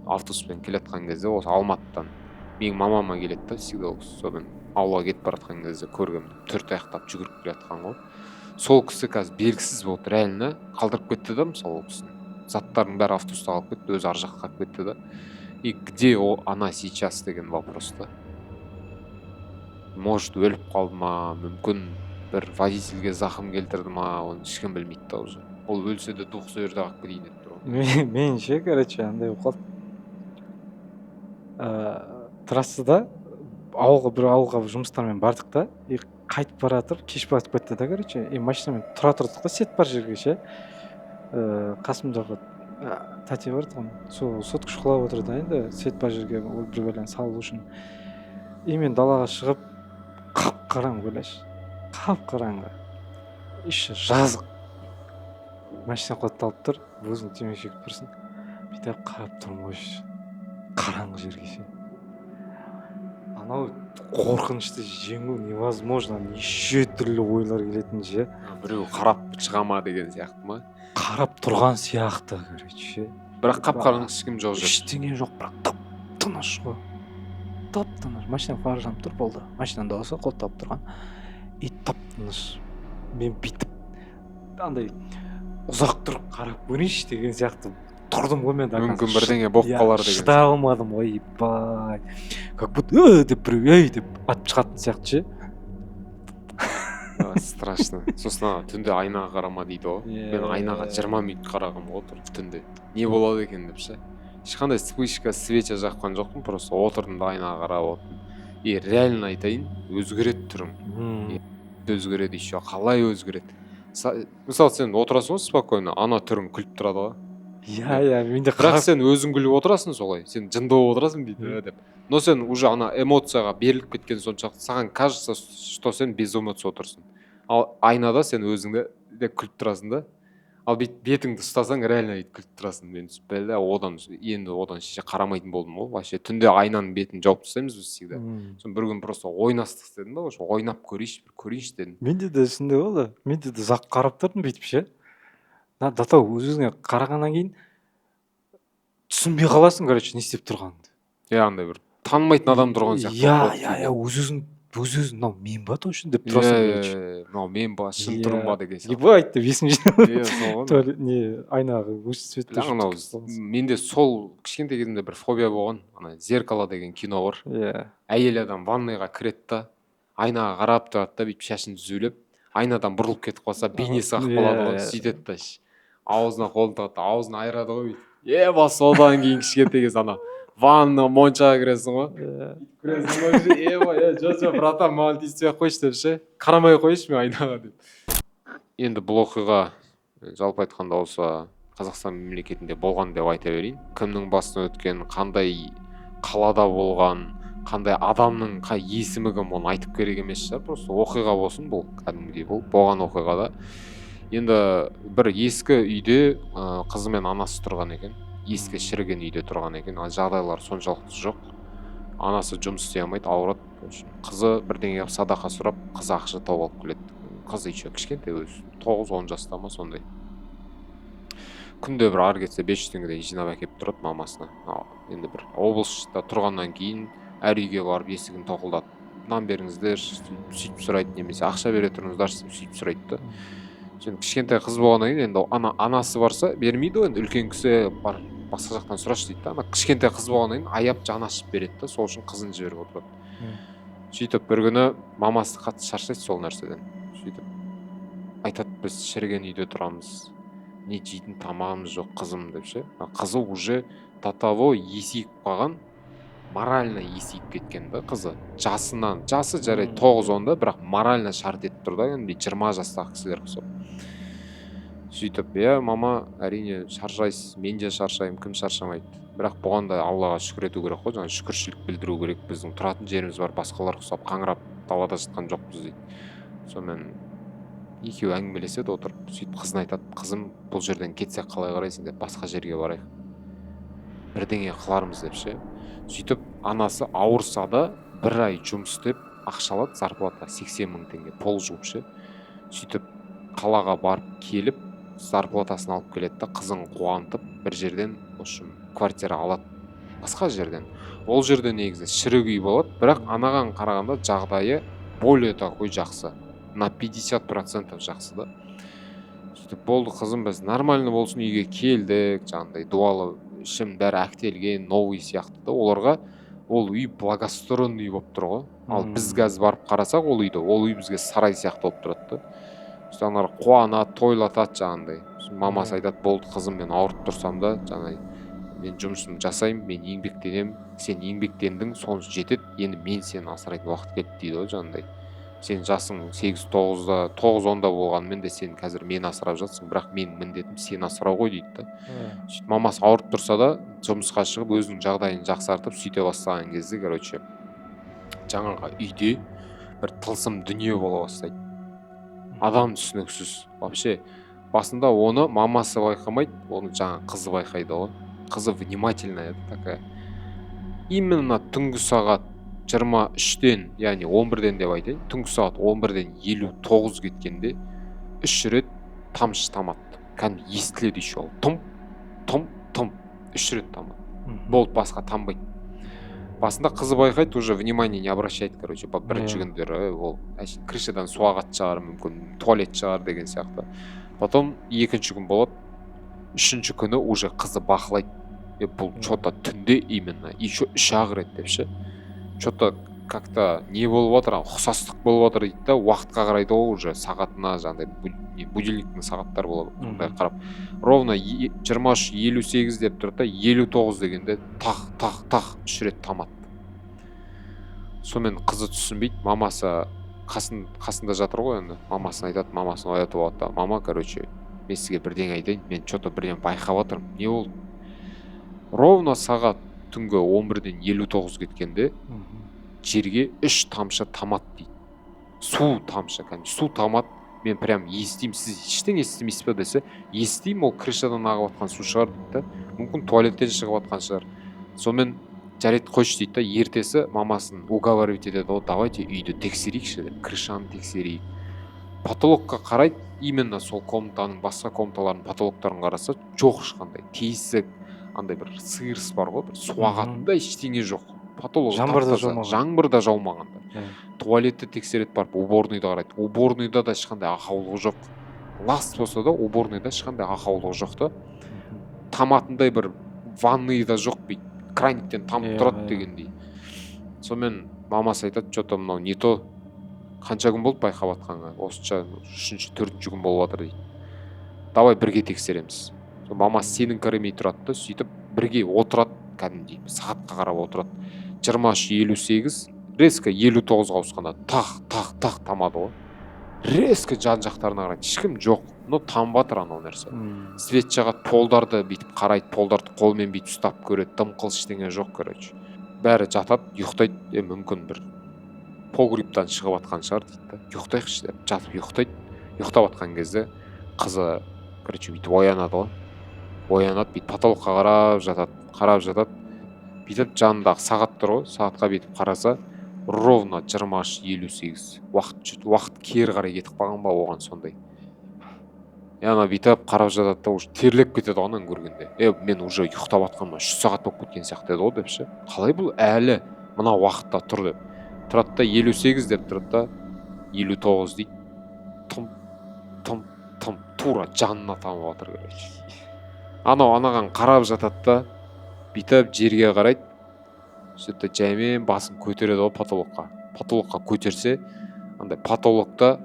Автобуспен келатқан кезде осы Алматыдан менің мамама келеді да, всегда сонымен ауылға кетіп баратқан кезде көргем деп, төрт аяқтап жүгіріп келатқан ғой. Сол кісі қазір белгісіз болды, реально қалдырып кетті да, мысалы ол кісінің заттардың бәрі автобуста қалып кетті, өзі ар жаққа қалып кетті да. И где она сейчас деген вопрос да. Может өліп қалды ма, мүмкін бір водительге зақым келтірді ма, оны ешкім білмейді да уже. Ол өлсе де дух сол жерде қалып кетейін деп тұр ғой. Мен ше короче андай болып қалды. Трассада бір ауылға жұмыстармен бардық та, и қайтып бара жатыр, кеш батып кетті да короче, и машинамен тұра тұрдық та, сет бар жерге ше. Қасымдағы тәте бар тұғын, сол сотка шұқылап отырды енді, сет бар жерге бір бәлені салу үшін. И мен далаға шығып, қап-қараң ойлашы, қап-қараңғы, іші жазық. Машина қотталып тұр, өзің темекі шегіп тұрсың, бүйтіп қарап тұрмын ғой, қараңғы жерге ше. Анау қорқынышты жеңу невозможно, неше түрлі ойлар келетін ше. Біреу қарап шыға ма деген сияқты ма? Қарап тұрған сияқты короче. Бірақ қап-қараңғы ешкім жоқ жер. Ештеңе жоқ, бірақ тып-тыныш ғой. Тып-тыныш. Машина фары жанып тұр болды. Машинаның дауысы қоттап тұрған. И тып-тыныш. Мен бүйтіп андай ұзақ тұрып қарап көрейінші деген сияқты тұрдым ғой мен. Мүмкін бірдеңе болып қалар деген. Шыдай алмадым, ойбай. Как будто деп біреу деп атып шығатын сияқты ше. Страшно. Сосын түнде айнаға қарама дейді ғой. Мен айнаға 20 минут қарағым ғой тұрып түнде. Не болады екен деп ше. Ешқандай вспышка, свеча жаққан жоқпын, просто отырдым да айнаға қарап отырдым. И реально айтайын, өзгереді түрің. Өзгереді еще, қалай өзгереді. Мысалы сен отырасың ғой спокойно, ана түрің күліп тұрады ғой. Иә, менде бірақ сен өзің күліп отырасың солай, сен жынды болып отырасың дейді деп. Но сен уже ана эмоцияға беріліп кеткен соншалықты саған кажется, что сен без эмоций отырсың. Ал айнада сен өзіңді де күліп тұрасың да. Ал бетіңді ұстасаң реально күліп тұрасың. Мен одан шеше қарамайтын болдым ғой. Вообще түнде айнаның бетін жауып тастаймыз біз всегда. Сосын бір күн просто ойнастық істедім да, ошо ойнап көрейінші дедім. Менде де сондай болды. Менде де ұзақ қарап тұрдым бүйтіп ше. Дата өзіңе қарағаннан кейін түсінбей қаласың, короче, не істеп тұрғаныңды. Андай бір танымайтын адам тұрған сияқты. Өз-өзің мынау мен ба точно деп тұрасың. Мынау мен ба, шын тұрым ба деген сияқты. Ебать деп есім жинап. Не айнаға өз светті. Менде сол кішкентай кезімде бір фобия болған. Ана «Зеркало» деген кино бар. Әйел адам ванныйға кіреді да, айнаға қарап тұрады да, бүйтіп шашын түзулеп, айнадан бұрылып кетіп қалса, бейнесі ақ болады ғой, сөйтеді да. Аузына қолын тығады, аузын айырады ғой. Содан кейін кішкентай кез ана ванна моншаға кіресің ғой. Кіресің ғой, жо, братан, маған тиіспей қойшы деп ше. Қарамай қойшы мен айнаға деп. Енді бұл оқиға жалпы айтқанда болса Қазақстан мемлекетінде болған деп айта берейін. Кімнің басынан өткен, қандай қалада болған, қандай адамның қай есімі кім, оны айтып керек емес шығар. Просто оқиға болсын, бұл кәдімгідей бұл болған оқиғада. Енді бір ескі үйде қызы мен анасы тұрған екен. Ескі шіріген үйде тұрған екен. Жағдайлар соншалықты жоқ. Анасы жұмыс істей алмайды, ауырады. Қызы бірдеңеге садақа сұрап, қызы ақша тауып алып келеді. Қызы еще кішкентай өзі 9-10 жаста ма сондай. Күнде бір ары кетсе 500 теңгедей жинап әкеліп тұрады мамасына. Енді бір облыста тұрғаннан кейін әр үйге барып есігін тоқылдатып, нан беріңіздер, сөйтіп сұрайды, немесе ақша бере тұрыңыздар, сөйтіп сұрайды да. Сен кішкентай қыз болғаннан кейін енді анасы барса бермейді ғой, енді үлкен кісі бар, басқа жақтан сұрашы дейді да. Ана кішкентай қыз болғаннан кейін аяп жаны ашып береді да, сол үшін қызын жіберіп отырады. Сөйтіп бір күні мамасы қатты шаршайды сол нәрседен. Сөйтіп айтады, біз шіріген үйде тұрамыз, не жейтін тамағымыз жоқ қызым деп ше. Қызы уже татаво есейіп қалған, морально есейіп кеткен да қызы. Жасы жарайды 9-10-да, бірақ морально шарт етіп тұр да, енді 20 жастағы кісілер құсап. Сөйтіп, мама, әрине шаршайсыз, мен де шаршаймын, кім шаршамайды. Бірақ бұған да Аллаға шүкір ету керек қой, жаңа шүкіршілік білдіру керек. Біздің тұратын жеріміз бар, басқалар құсап қаңырап далада жатқан жоқпыз дейді. Сонымен екеуі әңгімелеседі отырып, сөйтіп қызына айтады, қызым, бұл жерден кетсек қалай қарайсың деп, басқа жерге барайық. Бірдеңе қылармыз деп ше. Сөйтіп анасы ауырса да 1 ай жұмыс істеп ақша алады, зарплата 80 000 теңге пол жуып ше. Сөйтіп қалаға барып келіп зарплатасын алып келеді да, қызын қуантып бір жерден квартира алады, басқа жерден. Ол жерде негізі шірік үй болады, бірақ анаған қарағанда жағдайы более такой жақсы, на 50% жақсы да. Сөйтіп болды, қызым, біз нормально болсын үйге келдік, жаңағыдай дуалы ішім бәрі әктелген, новый сияқты да. Оларға ол үй благоустроенный болып тұр ғой. Ал біз қазір барып қарасақ ол үй бізге сарай сияқты болып тұрады да. Аналар қуанады, тойлатады жаңағыдай. Мамасы айтады, болды қызым, мен ауырып тұрсам да, жаңағыдай мен жұмысымды жасаймын, мен еңбектенемін, сен еңбектендің, сонысы жетеді, енді мен сені асырайтын уақыт келді дейді ғой жаңағыдай. Сен жасың 8-9-да, 9-10-да болғанымен де сен қазір мені асырап жатсың, бірақ менің міндетім сені асырау ғой дейді да. Сөйтіп мамасы ауырып тұрса да, жұмысқа шығып өзінің жағдайын жақсартып сөйте бастаған кезде, короче, жаңағы үйде бір тылсым дүние бола бастайды. Адам түсініксіз. Вообще басында оны мамасы байқамайды, оны жаңа қызы байқайды ғой. Қызы внимательная такая. Именно түнгі сағат 23-ден, яғни 11-ден деп айтайын, түнгі сағат 11-ден 59 кеткенде 3 рет тамшы тамады. Кәдімгі естіледі еще ол. Тұм, 3 рет тамады. Болды, басқа тамбайды. Басында қызы байқайды, уже внимание не обращайды, короче, бірінші күндері ол крышадан су ағатын шығар, мүмкін туалет шығар деген сияқты. Потом екінші күн болады, үшінші күні уже қызы бақылайды. Бұл что-то түнде именно, еще 3 рет деп ше. Что-то как-то не болып отыр, ұқсастық болып отыр дейді да, уақытқа қарайды ғой, уже сағатына жаңағыдай будильниктің сағаттар болады, сондай қарап. Ровно 23:58 деп тұрды да, 59 дегенде тақ 3 рет тамады. Сонымен қызы түсінбейді, мамасы қасында жатыр ғой енді. Мамасын айтады, мамасын оятып алады да, мама, короче, мен сізге бірдеңе айтайын, мен что-то бірден байқап отырмын. Не болды? Ровно сағат түнгі 11-ден 59 кеткенде жерге 3 тамшы тамады дейді. Су тамшы, су тамады. Мен прям естимін, сіз ештеңе естімейсіз бе десе, естимін, ол крышадан ағып жатқан су шығар дейді. Мүмкін туалеттен шығып жатқан шығар. Сонымен жарайды қойшы дейді да, ертесі мамасын уговаривать етеді, давайте үйді тексерейікші деп, крышаны тексерейік. Потолокқа қарайды, именно сол комнатаның басқа комнаталардың потолоктарын қараса, жоқ ешқандай тесік, андай бір сиырс бар ғой, бір суағатында ештеңе жоқ. Потолок жаңбыр да жаумағанда. Туалетті тексереді барып, уборныйды қарайды. Уборныйда да ешқандай ақаулығы жоқ. Лас болса да уборныйда ешқандай ақаулығы жоқ та. Таматындай бір ванныйда жоқ бейт. Краниктен тамып тұрады дегендей. Сонымен мамасы айтады, что-то мынау не то. Қанша күн болды байқап атқанға? Осынша 3-4 күн болып жатыр дейді. Давай бірге тексереміз. Мамасы сенің кіремей тұрады да, сөйтіп бірге отырады кәдімгідей. Сағатқа қарап отырады. 23:58, резко 59-ға ауысқанда тақ тамады ғой. Резко жан жақтарына қарайды. Ешкім жоқ. Но тамып жатыр анау нәрсе. Свет жағады, полдарды бүйтіп қарайды, полдарды қолмен бүйтіп ұстап көреді. Дымқыл ештеңе жоқ, короче. Бәрі жатады, ұйықтайды. Мүмкін бір погрептан шығып жатқан шығар дейді. Ұйықтайықшы деп жатып ұйықтайды. Ұйықтап жатқан кезде қызы, короче, бүйтіп оянады ғой. Оянады, бүйтіп потолокқа қарап жатады. Бүйтіп жанындағы сағат тұр ғой, сағатқа бүйтіп қараса, ровно 23:58. Уақыт кері қарай кетіп қалған ба оған сондай. Ана бүйтіп қарап жатады да, уже терлеп кетеді оған көргенде. Мен уже ұйықтап жатқаныма 3 сағат болып кеткен сияқты еді ғой деп ше. Қалай бұл әлі мына уақытта тұр деп. Тұрады да 58 деп тұрады да 59 дейді. Тым тура жанына тамып жатыр, короче. Анау анаған қарап жатады да, бүйтіп жерге қарайды. Сөйтіп жаймен басын көтереді ғой потолокқа. Потолокқа көтерсе, андай потолокта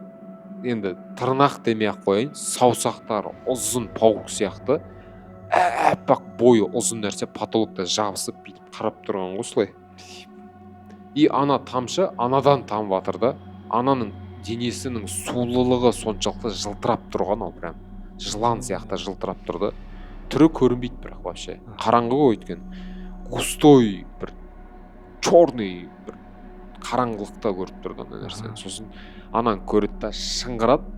енді тырнақ демей ақ қояйын, саусақтары ұзын паук сияқты, аппақ бойы ұзын нәрсе потолокта жабысып бүйтіп қарап тұрған ғой солай. И ана тамшы анадан тамып жатыр да, ананың денесінің сулылығы соншалықты жылтырап тұрған, ол прям жылан сияқты жылтырап тұрды. Түрі көрінбейді бірақ вообще. Қараңғы ғой өйткен. Густой бір черный бір қараңғылықта көріп тұрды ана нәрсені. Сосын ананы көреді да шыңғырады,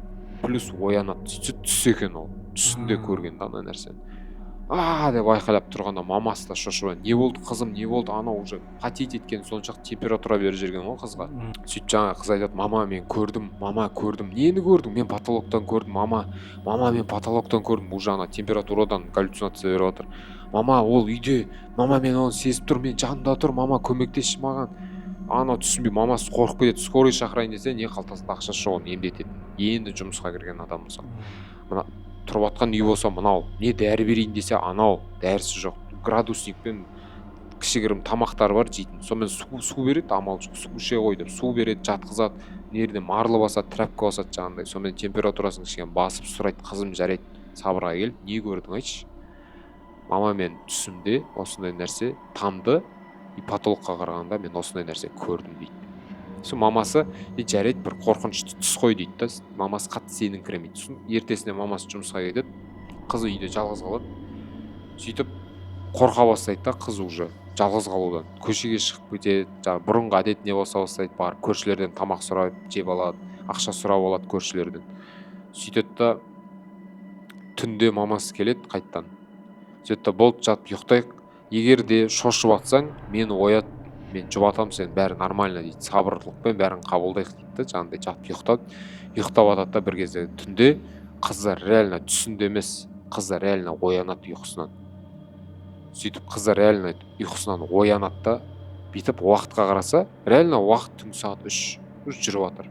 плюс оянады. Сөйтсе түс екен ол. Түсінде көрген ана нәрсені. Деп айқайлап тұрғанда мамасы да шошып, не болды қызым, не болды? Ана уже потеть еткен, соншақ температура беріп жүрген ғой қызға. Сөйтіп жаңа қыз айтады, мама мен көрдім. Нені көрдің? Мен потолоктан көрдім, мама мен потолоктан көрдім. Уже ана температурадан галлюцинация беріп жатыр. Мама ол үйде, мама мен оны сезіп тұр, мен жанында тұр, мама көмектесші маған. Ана түсінбей, мамасы қорқып кетеді, скорый шақырайын десе, не қалтасында ақшасы жоқ, оны емдетеді. Енді жұмысқа кірген адам болса. Мына тұрып жатқан үй болса мынау, не дәрі берейін десе анау, дәрісі жоқ. Градусникпен кішігірім тамақтар бар жейтін. Сонымен су береді, амал жоқ, су іше ғой деп, су береді, жатқызады, нерден марлы басады, трәпке басады жаңағындай. Сонымен температурасын кішкене басып сұрайды, қызым жарайды, сабырға кел, не көрдің айтшы? Мама мен түсімде осындай нәрсе тамды, и потолокқа қарағанда мен осындай нәрсе көрдім дейді. Сол мамасы жарайды бір қорқынышты түс қой дейді да, мамасы қатты сеніңкіремейді. Сосын ертесіне мамасы жұмысқа кетеді, қызы үйде жалғыз қалады. Сөйтіп қорқа бастайды да, қыз уже жалғыз қалудан көшеге шығып кетеді. Жаңағы бұрынғы әдет не болса бастайды, барып көршілерден тамақ сұрап жеп алады, ақша сұрап алады көршілерден. Сөйтеді да түнде мамасы келеді қайттан. Сөйтті болды жатып ұйықтайық. Егер де шошып атсаң, мені оят, мен жұбатам сен, бәрі нормально дейді. Сабырлықпен бәрін қабылдайық дейді. Жаңағыдай жатып ұйықтап атады да бір кезде түнде қыздар реально түсінде емес, қыздар реально оянады ұйқысынан. Сөйтіп қыздар реально ұйқысынан оянады да, бүйтіп уақытқа қараса, реально уақыт түнгі сағат 3 жүріп жатыр.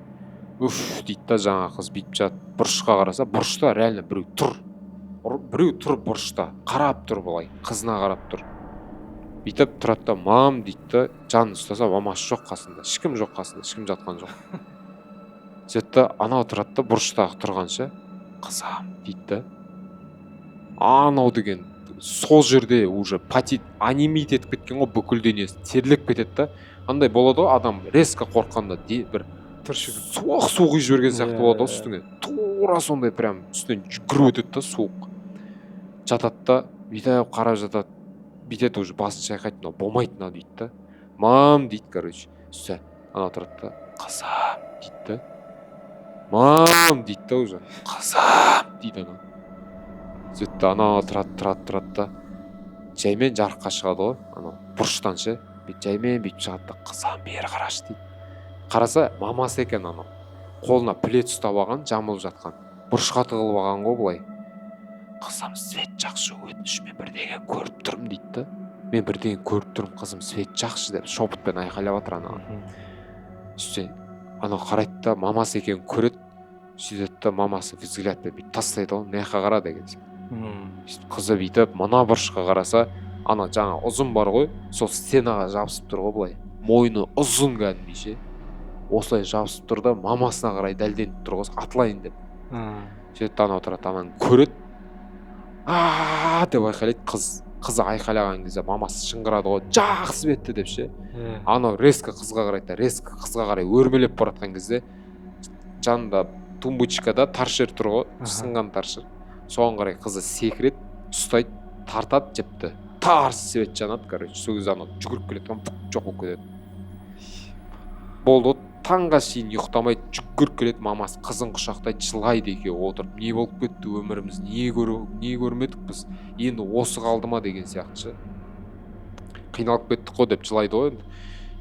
Дейді да жаңа қыз бүйтіп жатып, бұрышқа қараса, бұрышта реально біреу тұр бұрышта, қарап тұр былай, қызына қарап тұр. Бүйтіп тұрады да, мам дейді да, жанын ұстаса, мамасы жоқ қасында, ешкім жоқ қасында, ешкім жатқан жоқ. Сөйтті анау тұрады да, бұрыштағы тұрғанша, қызам дейді да, анау деген сол жерде уже патит анимит етіп кеткен ғой, бүкіл денесі терлеп кетеді да. Андай болады ғой, адам резко қорққанда бір суық су құйып жіберген сияқты болады ғой үстіңе. тура сондай прям үстінен жүгіріп өтеді да суық жатады да бүйтіп қарап жатады бүйтеді уже басын шайқайды мынау болмайды мынау дейді да мам дейді короче все анау тұрады да қызым дейді да мам дейді да уже қызым дейді анау сөйтті да анау тұрады да жаймен жарыққа шығады ғой анау бұрыштан ше жаймен бүйтіп шығады да қызым бері қарашы дейді қараса мамасы екен анау қолына плед ұстап алған жамылып жатқан бұрышқа тығылып алған ғой былай қызым свет жақшы өтініш мен бірдеңе көріп тұрмын дейді да мен бірдеңе көріп тұрмын қызым свет жақшы деп шепотпен айқайлап жатыр анау сөйтсе анау қарайды да мамасы екенін көреді сөйтеді да мамасы взглядпен бүйтіп тастайды ғой мына жаққа қара деген сияқты қызы бүйтіп мына бұрышқа қараса ана жаңа ұзын бар ғой сол стенаға жабысып тұр ғой былай мойны ұзын кәдімгідей ше осылай жабысып тұр да мамасына қарай дәлденіп тұр ғой атылайын деп сөйтеді анау тұрады ананы көреді деп айқайлайды қызы айқайлаған кезде мамасы шыңғырады ғой жақсы бетті деп ше анау резко қызға қарайды да резко қызға қарай өрмелеп баратқан кезде жанында тумбочкада торшер тұр ғой сынған торшер соған қарай қызы секіреді ұстайды тартады жіпті тарс свет жанады короче сол кезде анау жүгіріп келеді жоқ болып кетеді болды таңға шейін ұйықтамайды жүгіріп келеді мамасы қызын құшақтайды жылайды екеуі отырып не болып кетті өміріміз не көрмедік біз енді осы қалды ма деген сияқты ше қиналып кеттік қой деп жылайды ғой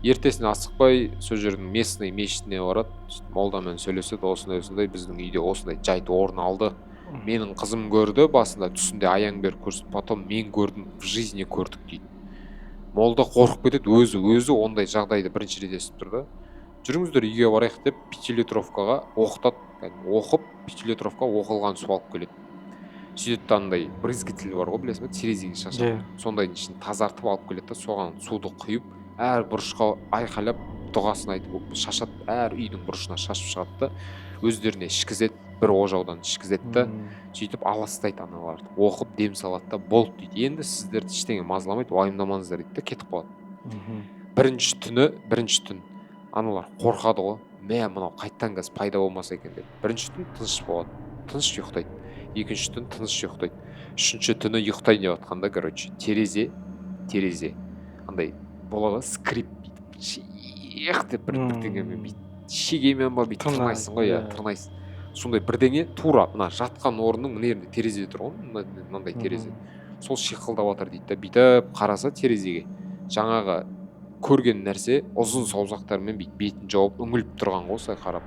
ертесіне асықпай сол жердің местный мешітіне барады молдамен сөйлеседі осындай біздің үйде осындай жайт орын алды менің қызым көрді басында түсінде аяң беріп көрсетіп потом мен көрдім в жизни көрдік дейді молда қорқып кетеді өзі ондай жағдайды бірінші рет естіп тұр да жүріңіздер үйге барайық деп 5-литровкаға оқытады оқып 5-литровка оқылған су алып келеді сөйтеді да андай брызгатель бар ғой білесің бе терезеге шашады сондайдың ішін тазартып алып келеді да соған суды құйып әр бұрышқа айқайлап дұғасын айтып шашады әр үйдің бұрышына шашып шығады да өздеріне ішкізеді бір ожаудан ішкізеді да сөйтіп аластайды аналарды оқып дем салады да болды дейді енді сіздерді ештеңе мазаламайды уайымдамаңыздар дейді да кетіп қалады бірінші түн аналар қорқады ғой мынау қайттан қазір пайда болмаса екен деп бірінші түн тыныш болады тыныш ұйықтайды екінші түн тыныш ұйықтайды үшінші түні ұйықтайын деп жатқанда короче терезе андай болады скрип бүйтіп шиқ деп бірдеңемен бүйтіп шегемен ба бүйтіп тырнайсың ғой тырнайсың сондай бірдеңе тура мына жатқан орынның мына жерінде терезе тұр ғой мынандай терезе сол шиқылдап жатыр дейді да бүйтіп қараса терезеге жаңағы көрген нәрсе ұзын саусақтармен бүйтіп бетін жауып үңіліп тұрған ғой осылай қарап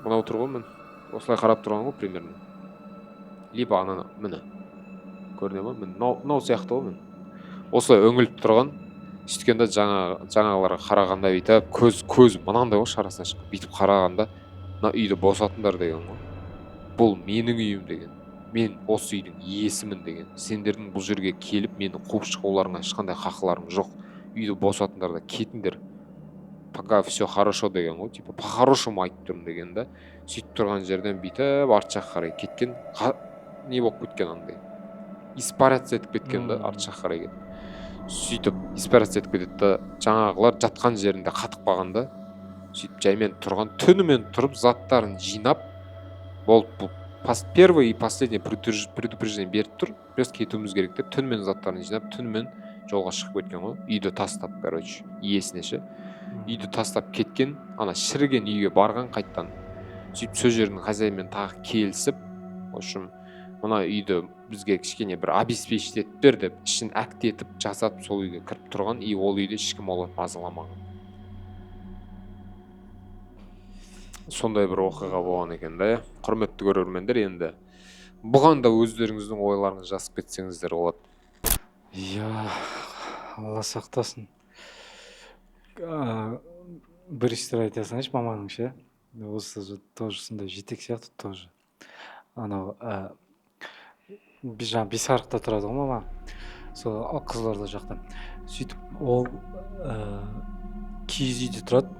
мынау тұр ғой осылай қарап тұрған ғой примерно либо ананы міне көріне ма мынау сияқты ғой осылай үңіліп тұрған сөйткенде жаңағыларға қарағанда бүйтіп көз мынандай ғой шарасынан шығып бүйтіп қарағанда мына үйді босатыңдар деген ғой бұл менің үйім деген мен осы үйдің иесімін деген сендердің бұл жерге келіп мені қуып шығуларыңа ешқандай хақыларың жоқ үйді босатыңдар да кетіңдер пока все хорошо деген ғой типа по-хорошему айтып тұрмын деген да сөйтіп тұрған жерден бүйтіп арт жаққа қарай кеткен не болып кеткен андай испаряться етіп кеткен да арт жаққа қарай кетіп сөйтіп испаряться етіп кетеді да жаңағылар жатқан жерінде қатып қалғанда сөйтіп жаймен тұрған түнімен тұрып заттарын жинап болды первый и последний предупреждение беріп тұр біз кетуіміз керек деп түнімен заттарын жинап түнімен жолға шығып кеткен ғой үйді тастап короче иесіне ше үйді тастап кеткен ана шіріген үйге барған қайттан сөйтіп сол жердің хозяинмен тағы келісіп в общем мына үйді бізге кішкене бір обеспечить етіп бер деп ішін әктетіп жасап сол үйге кіріп тұрған и ол үйде ешкім оларды мазаламаған сондай бір оқиға болған екен да құрметті көрермендер енді бұған да өздеріңіздің ойларыңызды жазып кетсеңіздер болады алла сақтасын бір айта салайыншы маманың ше осы тоже сондай жетек сияқты тоже анау жаңағы Бесарықта тұрады ғой мама сол Қызылорда жақта сөйтіп ол киіз үйде тұрады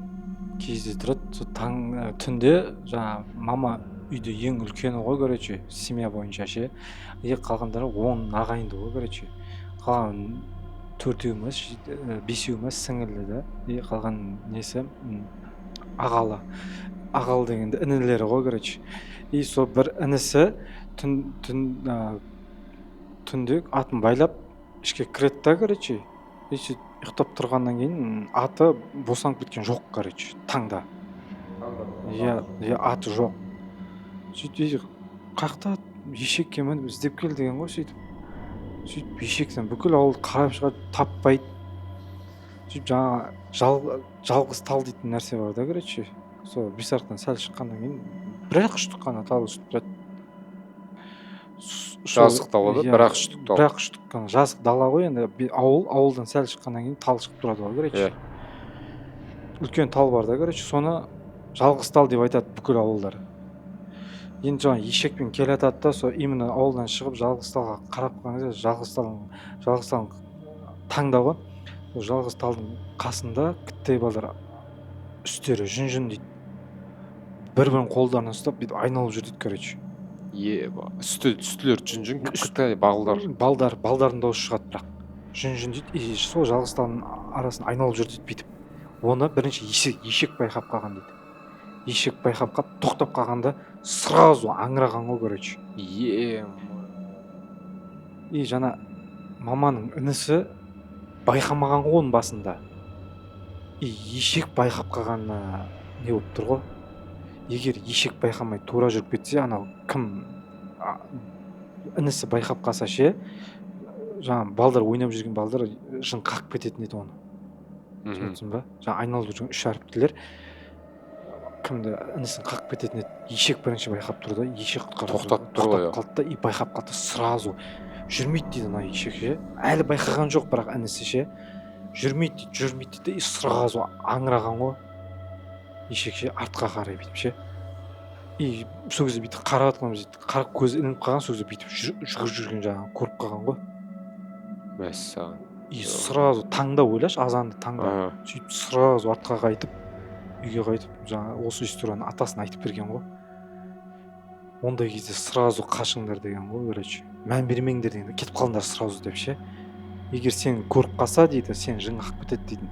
сол түнде жаңа мама үйде ең үлкені ғой короче семья бойынша ше қалғандары 10 ағайынды ғой короче қалған 4-еу емес 5-еу емес сіңілі да қалған несі ағалы дегенде інілері ғой, короче. И сол бір інісі түнде атын байлап ішке кіреді да, короче. И сөйтіп ұйықтап тұрғаннан кейін аты босанып кеткен жоқ, короче, таңда. Иә, аты жоқ. Сөйтіп қақта ешекке мініп іздеп кел деген ғой, сөйтіп ешектен бүкіл ауыл қарап шығады, таппайды. Сөйтіп жаңа жалғыз тал дейтін нәрсе бар да, короче. Сол Бесарықтан сәл шыққаннан кейін бір-ақ үштік қана тал өсіп тұрады. Жазық дала да, бір-ақ үштік тал. Бір-ақ үштік қана жазық дала ғой, енді ауылдан сәл шыққаннан кейін тал шығып тұрады ғой, короче. Үлкен тал бар да, короче, соны жалғыз тал деп айтады бүкіл ауылдар. Енді жаңа ешекпен келе жатады да, сол именно ауылдан шығып жалғыз талға қарап қалған кезде жалғыз талдың таңда ғой. Жалғыз талдың қасында кіттей балдар үстері жүн дейді. Бір-бірін қолдарынан ұстап бүйтіп айналып жүрді, короче. Үстілер жүн кіттей балдардың дауысы шығады, бірақ жүн дейді. И сол жалғыз талдың арасын айналып жүрді бүйтіп. Оны бірінші ешек байқап қалған дейді. Ешек байқап қалып тоқтап қалғанда сразу аңыраған ғой, короче. И жаңа маманың інісі байқамаған ғой оның басында. И ешек байқап қалғанына не болып тұр ғой. Егер ешек байқамай тура жүріп кетсе, анау кім інісі байқап қалса ше, жаңа балдар ойнап жүрген балдар жын қақып кететін еді оны. Түсінсің ба? Жаңа айналып жүрген үш әріптілер кімді інісін қақып кететін еді. Ешек бірінші байқап тұрды, ешек тоқтап қалды да, и байқап қалды, сразу жүрмейді дейді ана ешек ше. Әлі байқаған жоқ, бірақ інісі ше. Жүрмейді дейді, и сразу аңыраған ғой. Ешек ше, артқа қарай бүйтіп ше. И сол кезде бүйтіп қарап жатқанбыз дейді. Қарап көзі ілініп қалған, сол кезде бүйтіп жүгіріп жүрген жаңағы көріп қалған ғой. Мәссаған. И сразу таңда ойлашы, азанды таңда. Сөйтіп сразу артқа қайтып, үйге қайтып, жаңа осы историяны атасына айтып берген ғой. Ондай кезде сразу қашыңдар деген ғой, короче. Мән бермеңдер деген, кетіп қалыңдар сразу деп ше. Егер сен көріп қалса дейді, сен жын қақып кетеді дейді.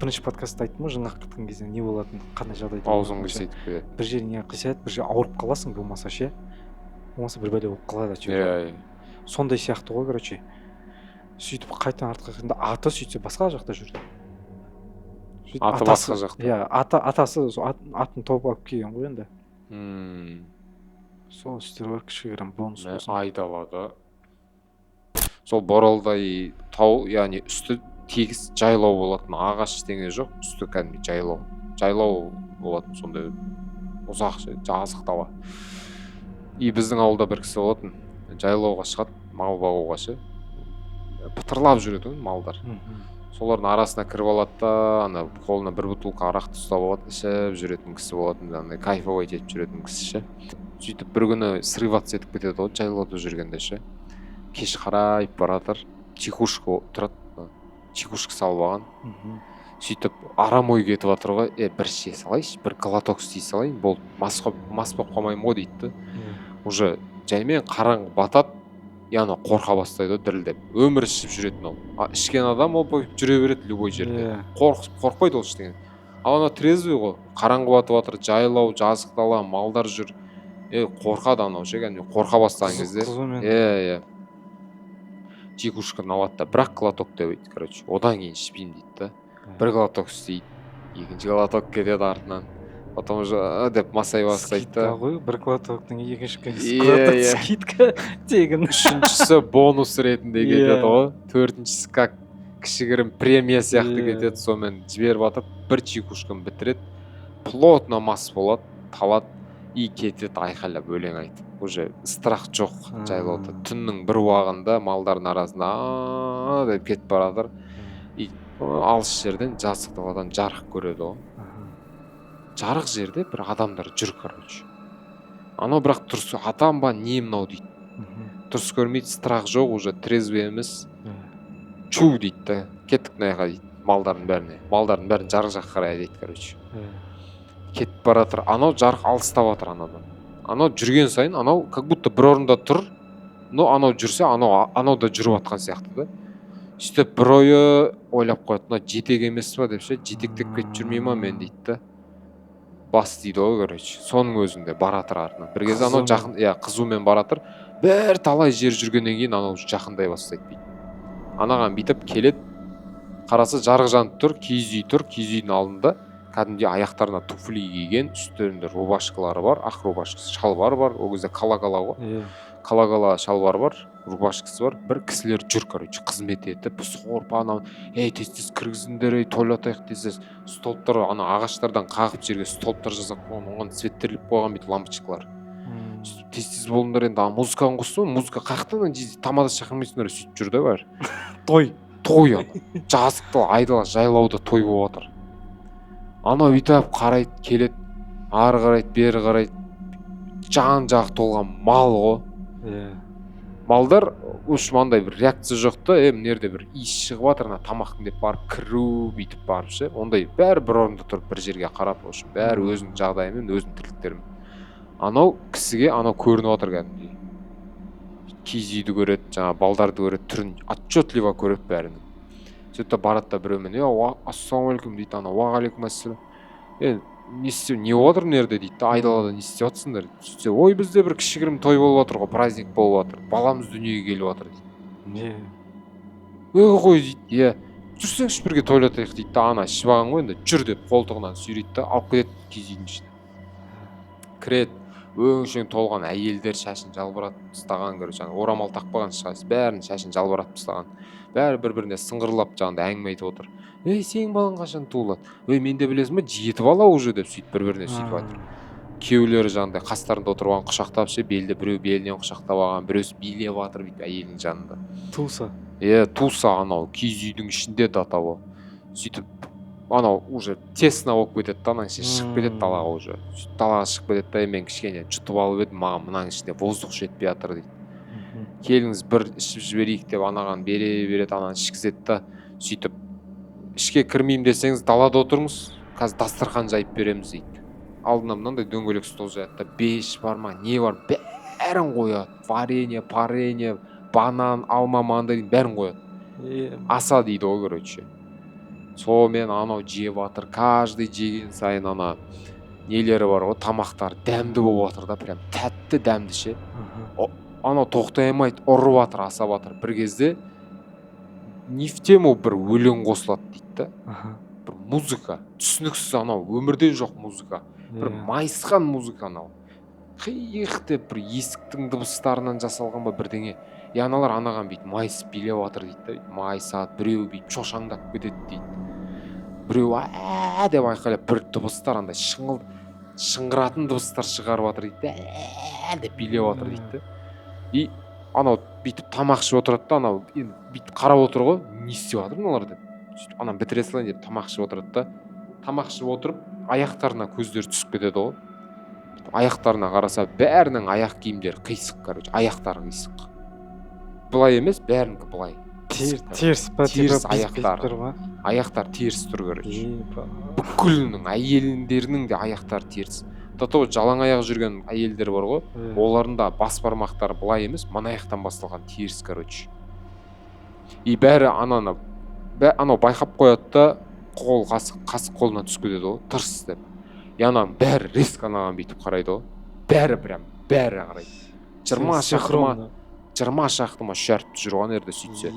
Бірінші подкастта айттым ғой, жын қақып кеткен кезде не болатынын, қандай жағдайда. Аузың қисайтып кетеді. Бір жеріңе қисайды, бір жерге ауырып қаласың, болмаса ше. Болмаса бір бәле болып қалады. Сондай сияқты ғой, короче. Сөйтіп қайтадан артқа келгенде аты сөйтсе басқа жақта жүрді. Аты басқа жақта. Иә, атасы атын тауып алып келген ғой енді. Сол істер бар, кішігірім бонус болсын. Айдалада. Сол боралдай тау, яғни үсті тегіс жайлау болатын, ағаш ештеңе жоқ, үсті кәдімгі жайлау болатын, сондай ұзақ жазық дала. И біздің ауылда бір кісі болатын, жайлауға шығады, мал бағуға ше. Пытырлап жүреді малдар. Солардың арасына кіріп алады да, ана қолына бір бутылка арақты ұстап алады, ішіп жүретін кісі болатын, андай кайфовый етіп жүретін кісі ше. Сөйтіп бір күні срываться етіп кетеді ғой, жайлауда жүргенде ше. Кеш қарайып баратыр, чекушка тұрады, чекушка салып алған. Сөйтіп арам ой кетіп жатыр ғой, бір ше салайыншы, бір глоток істей салайын, болды, мас болып қалмаймын ғой дейді. Уже жаймен қараңғы батады, яғни қорқа бастайды дірілдеп. Өмір ішіп жүретін ол. Ішкен адам ол жүре береді любой жерде. Қорқпайды ол ештеңе. Ал ана трезвый ғой, қараңғы батып жатыр, жайлау, жазық дала, малдар жүр. Қорқады анау ше, қорқа бастаған кезде. Чекушканы алады да, бірақ глоток деп дейді, короче. Одан кейін ішпеймін дейді да. Бір глоток істейді, екінші глоток кетеді артынан. Потом уже деп масай бастайды да. Скидка ғой, бір глотоктың екінші глоток скидка тегін. Үшіншісі бонус ретінде кетеді ғой. Төртіншісі как кішігірім премия сияқты кетеді, сонымен жіберіп жатыр, бір чекушканы бітіреді, плотно мас болады, талады и кетеді айқайлап өлең айтып. Уже страх жоқ жайлауда. Түннің бір уағында малдардың арасында деп кетіп баратыр. И алыс жерден жазық даладан жарық көреді ғой. Жарық жерде бір адамдар жүр, короче. Анау бірақ дұрыс адам ба, не мынау дейді. Дұрыс көрмейді, страх жоқ, уже трезвый емес. Чу дейді да, кеттік мынаяққа дейді, малдардың бәрін жарық жаққа қарай дейді, короче. Кетіп баратыр, анау жарық алыстап жатыр анадан. Анау жүрген сайын, анау как будто бір орында тұр, но анау жүрсе, анау да жүріп жатқан сияқты да. Сөйтіп бір ойы ойлап қояды, жетек емес па деп ше, жетектеп кетіп жүрмей ма мен дейді да. бас дейді ғой, короче. Соның өзінде баратыр артынан. Bir кезде анау Қызумен. жақын, қызумен баратыр. Бір талай жер жүргеннен кейін анау жақындай бастайды дейді. Анаған бүйтіп келеді. Қараса жарық жанып тұр, киіз үй тұр, киіз үйдің алдында кәдімгідей аяқтарына туфли киген, үсттерінде рубашкалары бар, ақ рубашкасы, шалбар бар. Ол кезде кала-кала ғой. Кала-кала шалбар бар, рубашкасы бар. Bir кісілер жүр, короче, қызмет етіп, сорпа анау, тез-тез кіргізіңдер, тойлатайық тез-тез. Столптар, ана ағаштардан қағып жерге столптар жасап қойған, оған светтерлеп қойған бүйтіп лампочкалар. Тез-тез болыңдар енді, музыканы қосты, музыка қаяқтан тамада шақырмайсыңдар, сөйтіп жүр да бар. Той. Той ана. Жазықты айдала жайлауда той болып жатыр. Анау бүйтіп қарайды, келеді, ары қарайды, бері қарайды. Жан-жағы толған мал ғой. Малдар ушмандай бір реакция жоқ та, мынерде бір иіс шығып жатыр, тамақтың деп барып кіру бүйтіп барып ше. Ондай бәрі бір орында тұрып бір жерге қарап, ошын бәрі өзінің жағдайымен, өзінің тірліктерімен. Анау кісіге анау көрініп жатыр кәдімгідей. Киіз үйді көреді, жаңа балдарды көреді, түрін отчетливо көреді бәрінің. Сөйтіп барады да біреумен, ассалаумалейкум дейді, ана уағалейкум ассалам. Не болып жатыр мына жерде дейді, айдалада не істеп жатсыңдар? Сөйтсе, ой, бізде бір кішігірім той болып жатыр ғой, праздник болып жатыр, баламыз дүниеге келіп жатыр дейді. Қой дейді, жүрсеңші бірге тойлатайық дейді, ана ішіп алған ғой, енді жүр деп қолтығынан сүйрейді да, алып кетеді киіз үйдің ішіне. Кіреді, өңшең толған әйелдер шашын жалбыратып тастаған, жаңа орамал тақпаған шығарсыз, бәрінің шашын жалбыратып тастаған. Бәрі бір-біріне сыңғырлап жаңағыдай әңгіме айтып отыр. Сенің балаң қашан туылады? Мен де білесің бе, 7 бала уже деп сөйтіп бір-біріне сөйтіп айтыр. Күйеулері жаңағыдай қастарында отырып алған, құшақтап ше, белді біреу белінен құшақтап алған, біреусі билеп жатыр бүйтіп әйелінің жанында. Туса. Туса анау киіз үйдің ішінде да атауы. Сөйтіп анау уже тесно болып кетеді да, анаң ішіне шығып кетеді далаға уже. Сөйтіп далаға шығып кетеді да, мен кішкене жұтып алып едім, маған мынаның ішінде воздух жетпей жатыр дейді. Келіңіз бір ішіп жіберейік деп анаған береді, ананы ішкізеді да, сөйтіп ішке кірмеймін десеңіз далада отырыңыз, қазір дастархан жайып береміз дейді. Алдына мынандай дөңгелек стол жаяды да, беш бар ма, не бар, бәрін қояды. Варенье, паренье, банан, алма, мандарин бәрін қояды. Аса дейді ғой, короче. Сонымен анау жеп жатыр, каждый жеген сайын ана нелері бар ғой, тамақтар дәмді болып жатыр да, прям тәтті дәмді ше. Анау тоқтай алмайды, ұрып жатыр, асап жатыр. Bir кезде не в тему бір өлең қосылады дейді да. Бір музыка, түсініксіз анау, өмірде жоқ музыка. Бір майысқан музыка анау. Қиық деп бір есіктің дыбыстарынан жасалған ба бірдеңе. Аналар анаған бүйтіп майысып билеп жатыр дейді да. Майысады, біреу бүйтіп шошаңдап кетеді дейді. Біреу деп айқайлап бір дыбыстар андай шыңғыратын дыбыстар шығарып жатыр дейді. Деп билеп жатыр дейді да. И анау бүйтіп тамақ ішіп отырады да, анау бүйтіп қарап отыр ғой, не істеп жатыр мыналар деп. Сөйтіп ананы бітіре салайын деп тамақ ішіп отырады да. Тамақ ішіп отырып, аяқтарына көздері түсіп кетеді ғой. Аяқтарына қараса, бәрінің аяқ киімдері қисық, короче, аяқтары қисық. Былай емес, бәрінікі былай. Теріс аяқтар. Аяқтар теріс тұр, короче. Бүкілінің әйелдерінің де аяқтары теріс. Тато жалаң аяқ жүрген әйелдер бар ғой, оларында бас бармақтары былай емес, мына аяқтан басталған теріс, короче. И бәрі анау байқап қояды да, қол қасық қолына түсіп кетеді ғой, тырс деп. Ананың бәрі резко анаған бүйтіп қарайды ғой. Бәрі қарайды. 20 шақтыма шәріп жүрген ерде сөйтсе.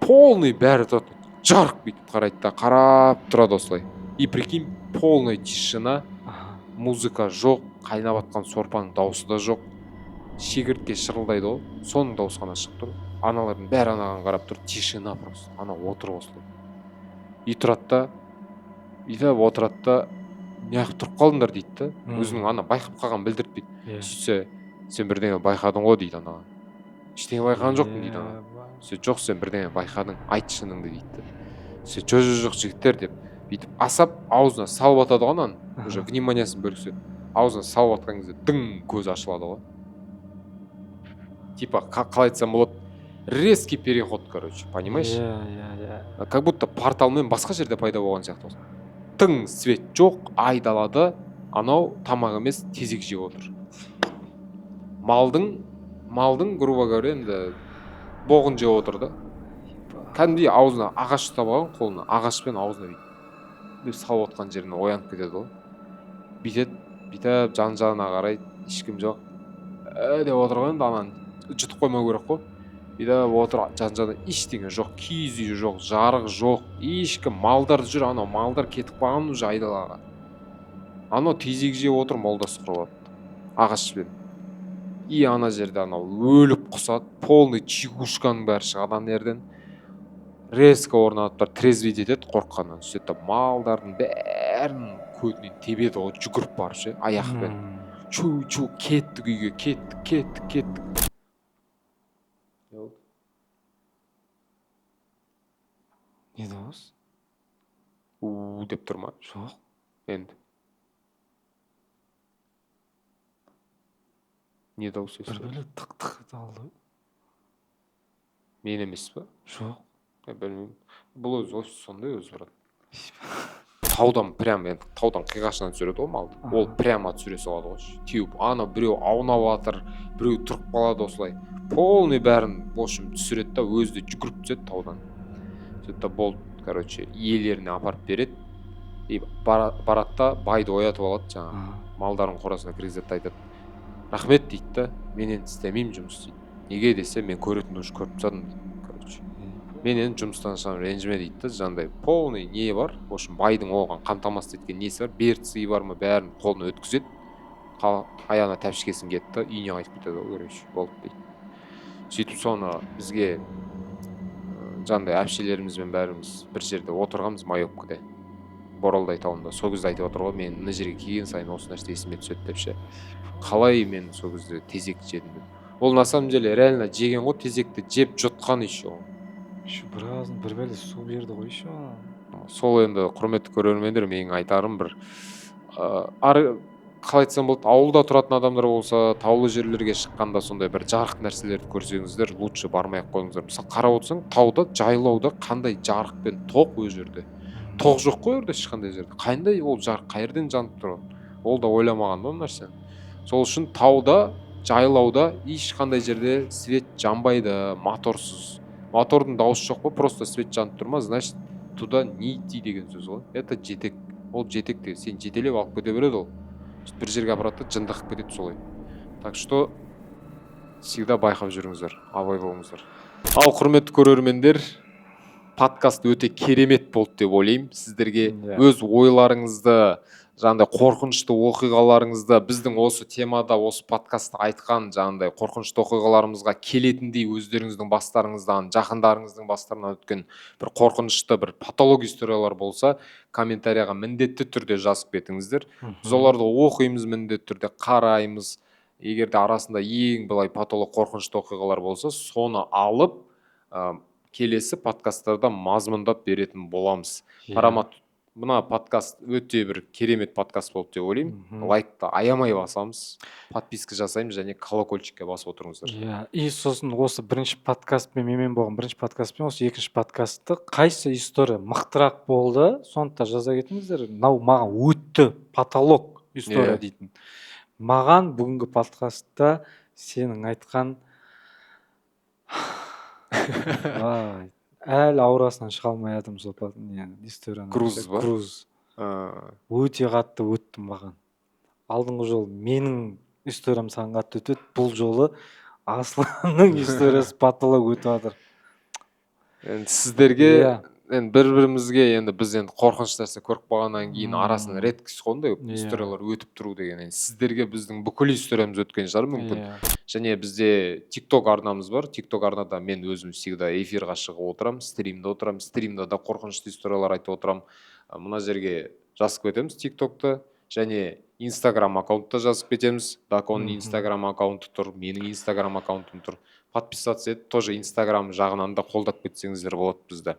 Полный бәрі тұрады. Жарқ бүйтіп қарайды да, қарап тұрады осылай. И прикинь, полная тишина. Музыка жоқ, қайнап атқан сорпаның дауысы да жоқ. Шегіртке шырылдайды ғой, соның дауысы ғана шығып тұр. Аналардың бәрі анаған қарап тұр, тишина просто. Ана отыр осылай. И тұрады да, бүйтіп отырады да, неғып тұрып қалдыңдар дейді да. Өзінің ана байқап қалған білдіртпейді. Сөйтсе, сен бірдеңе байқадың ғой дейді анаға. Ештеңе байқаған жоқпын дейді ана. Сөйтсе, жоқ, сен бірдеңе байқадың, айт шыныңды дейді. Сөйтсе, жоқ жігіттер деп. Бүйтіп асап, аузына салып атады ғой анан, уже вниманиясын бөліксе. Аузына салып атқан кезде дың көз ашылады ғой. Типа, қалай айтсам болады, резкий переход, короче, понимаешь? Как будто порталмен басқа жерде пайда болған сияқты болсын. Тың свет жоқ, айдалада, анау тамақ емес, тезек жеп отыр. Малдың, грубо говоря, енді боғын жеп отыр да. Кәдімгідей аузына ағаш ұстап алған, қолына ағашпен аузына бүйтіп салып отқан жеріне оянып кетеді ғой. бүйтіп жан жағына қарайды, ешкім жоқ. Деп отырған енді ананы жұтып қоймау керек қой. Бүйтіп отыр, жан жағында ештеңе жоқ, киіз үй жоқ, жарық жоқ, ешкім, малдар жүр, анау малдар кетіп қалған уже айдалаға. Анау тезек жеп отыр, молда сықырып атты ағашпен. И ана жерде анау өліп құсады, полный чекушканың бәрі шығады ана жерден. Резко орнатып бір трезвить етеді қорыққаннан. Сөйтіп малдардың бәрін көтінен тебеді ғой, жүгіріп барып ше, аяқпен. Чу кеттік үйге, кеттік. Не дауыс? Деп тұр ма? Жоқ. Енді. Не дауыс есі? Бір бөлек тық алды. Мен емес па? Жоқ. Білмеймін. Бұл өзі офис сондай өзі брат. Таудан прям, енді таудан қиғашынан түсіреді ғой малды. Ол прямо түсіре салады ғой. Теуіп, ана біреу аунап жатыр, біреу тұрып қалады осылай. Полный бәрін бошым түсіреді да, өзі де жүгіріп түседі таудан. Сөйтіп болды, короче, иелеріне апарып береді. И барады да байды оятып алады жаңағы. Малдардың қорасына кіргізеді, айтады. Рахмет дейді да, мен енді істемеймін жұмыс дейді. Неге десе, мен көретін уже көріп тастадым дейді. Мен енді жұмыстан шығам, ренжіме дейді да, жаңағыдай полный не бар, в общем, байдың оған қамтамасыз еткен несі бар, берці бар ма, бәрін қолына өткізеді, аяғына тәпішкесін кетті да, үйіне қайтып кетеді ғой, короче, болды дейді. Сөйтіп соны бізге жаңағыдай әпшелерімізбен бәріміз бір жерде отырғанбыз Майопкада, Боралдай тауында. Сол кезде айтып отыр ғой, мен мына жерге келген сайын осы нәрсе есіме түседі деп ше. Қалай мен сол кезде тезек жедім деп. Ол на самом деле реально жеген ғой, тезекті жеп жұтқан еще. Еще біразын бір бәле су берді ғой еще. Сол енді құрметті көрермендер, менің айтарым бір қалай айтсам болады, ауылда тұратын адамдар болса, таулы жерлерге шыққанда сондай бір жарық нәрселерді көрсеңіздер, лучше бармай-ақ қойыңыздар. Мысалы қарап отырсаң, тауда, жайлауда қандай жарық пен тоқ өз жерде. Тоқ жоқ қой жерде, ешқандай жерде. Қандай ол жарық қай жерден жанып тұр? Ол да ойламаған да нәрсе. Сол үшін тауда, жайлауда ешқандай жерде свет жанбайды, моторсыз. Мотордың дауысы жоқ па, просто свет жанып тұр ма, значит, туда не идти деген сөз ғой. Это жетек. Ол жетек деген, сен жетелеп алып кете береді ол. Бір жерге апарады, жындақып кетеді солай. Так что всегда байқап жүріңіздер, абай болыңыздар. Ал құрметті көрермендер, подкаст өте керемет болды деп ойлаймын. Сіздерге өз ойларыңызды, жаңағыдай қорқынышты оқиғаларыңызды біздің осы темада, осы подкастта айтқан жаңағыдай қорқынышты оқиғаларымызға келетіндей өздеріңіздің бастарыңыздан, жақындарыңыздың бастарынан өткен бір қорқынышты, бір патология историялар болса, комментарияға міндетті түрде жазып кетіңіздер. Біз оларды оқимыз, міндетті түрде қараймыз. Егер де арасында ең былай патолог қорқынышты оқиғалар болса, соны алып, келесі подкасттарда мазмұндап беретін боламыз. Қарамат, мына подкаст өте бір керемет подкаст болды деп ойлаймын. Лайкты аямай басамыз, подписка жасаймыз және колокольчикке басып отырыңыздар. И сосын осы бірінші подкастпен, менімен болған бірінші подкастпен осы екінші подкастты қайсы история мықтырақ болды, соны да жаза кетіңіздер. Мынау маған өтті патолог история дейтін. Маған бүгінгі подкастта сенің айтқан әлі аурасынан шыға алмай жатырмын сол историяны. Груз ба? Груз. Өте қатты өтті маған. Алдыңғы жолы менің историям саған қатты өтеді, бұл жолы Асланның историясы патолог өтіп жатыр. Енді сіздерге енді бір-бірімізге енді біз енді қорқынышты нәрсе көріп қалғаннан кейін арасында редкость қондай историялар өтіп тұру деген. Сіздерге біздің бүкіл историямыз өткен шығар мүмкін. Және бізде TikTok арнамыз бар. TikTok арнада мен өзім всегда эфирға шығып отырам, стримде отырам. Стримда да қорқынышты историялар айтып отырам. Мына жерге жазып кетеміз TikTok'та. Және Instagram аккаунтта жазып кетеміз. Даконның Instagram аккаунты тұр, менің Instagram аккаунтым тұр. Подписаться етіп, тоже Instagram жағынан да қолдап кетсеңіздер болады бізді.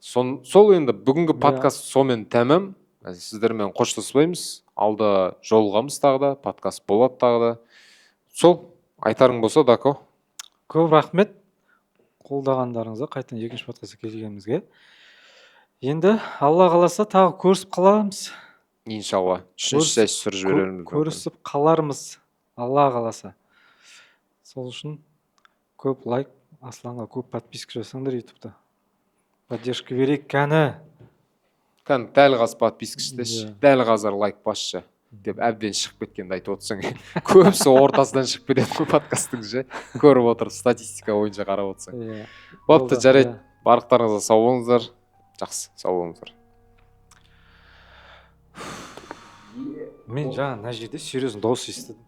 Сол енді бүгінгі подкаст сомен тәмам. Сіздермен қоштаспаймыз. Алда жолығамыз тағы да, подкаст болады тағы да. Сол, айтарың болса, Дако. Көп рахмет қолдағандарыңызға, қайтадан екінші подкастқа келгенімізге. Енді Алла қаласа тағы көрісіп қаламыз. Иншалла. Үшінші сәс сүріп жіберерміз. Көрісіп қалармыз, Алла қаласа. Сол үшін көп лайк, Асланға көп подписка жасаңдар YouTube'да. Поддержка берейік кәні. Дәл қазір подписка істеші, дәл қазір лайк басшы. деп әбден шығып кеткенді айтып отырсаң көбісі ортасынан шығып кетеді ғой подкасттың ше көріп отырып статистика бойынша қарап отырсаң Иә. болыпты жарайды барлықтарыңызға сау болыңыздар жақсы сау болыңыздар Мен жаңа мына жерде серьезно дауыс естідім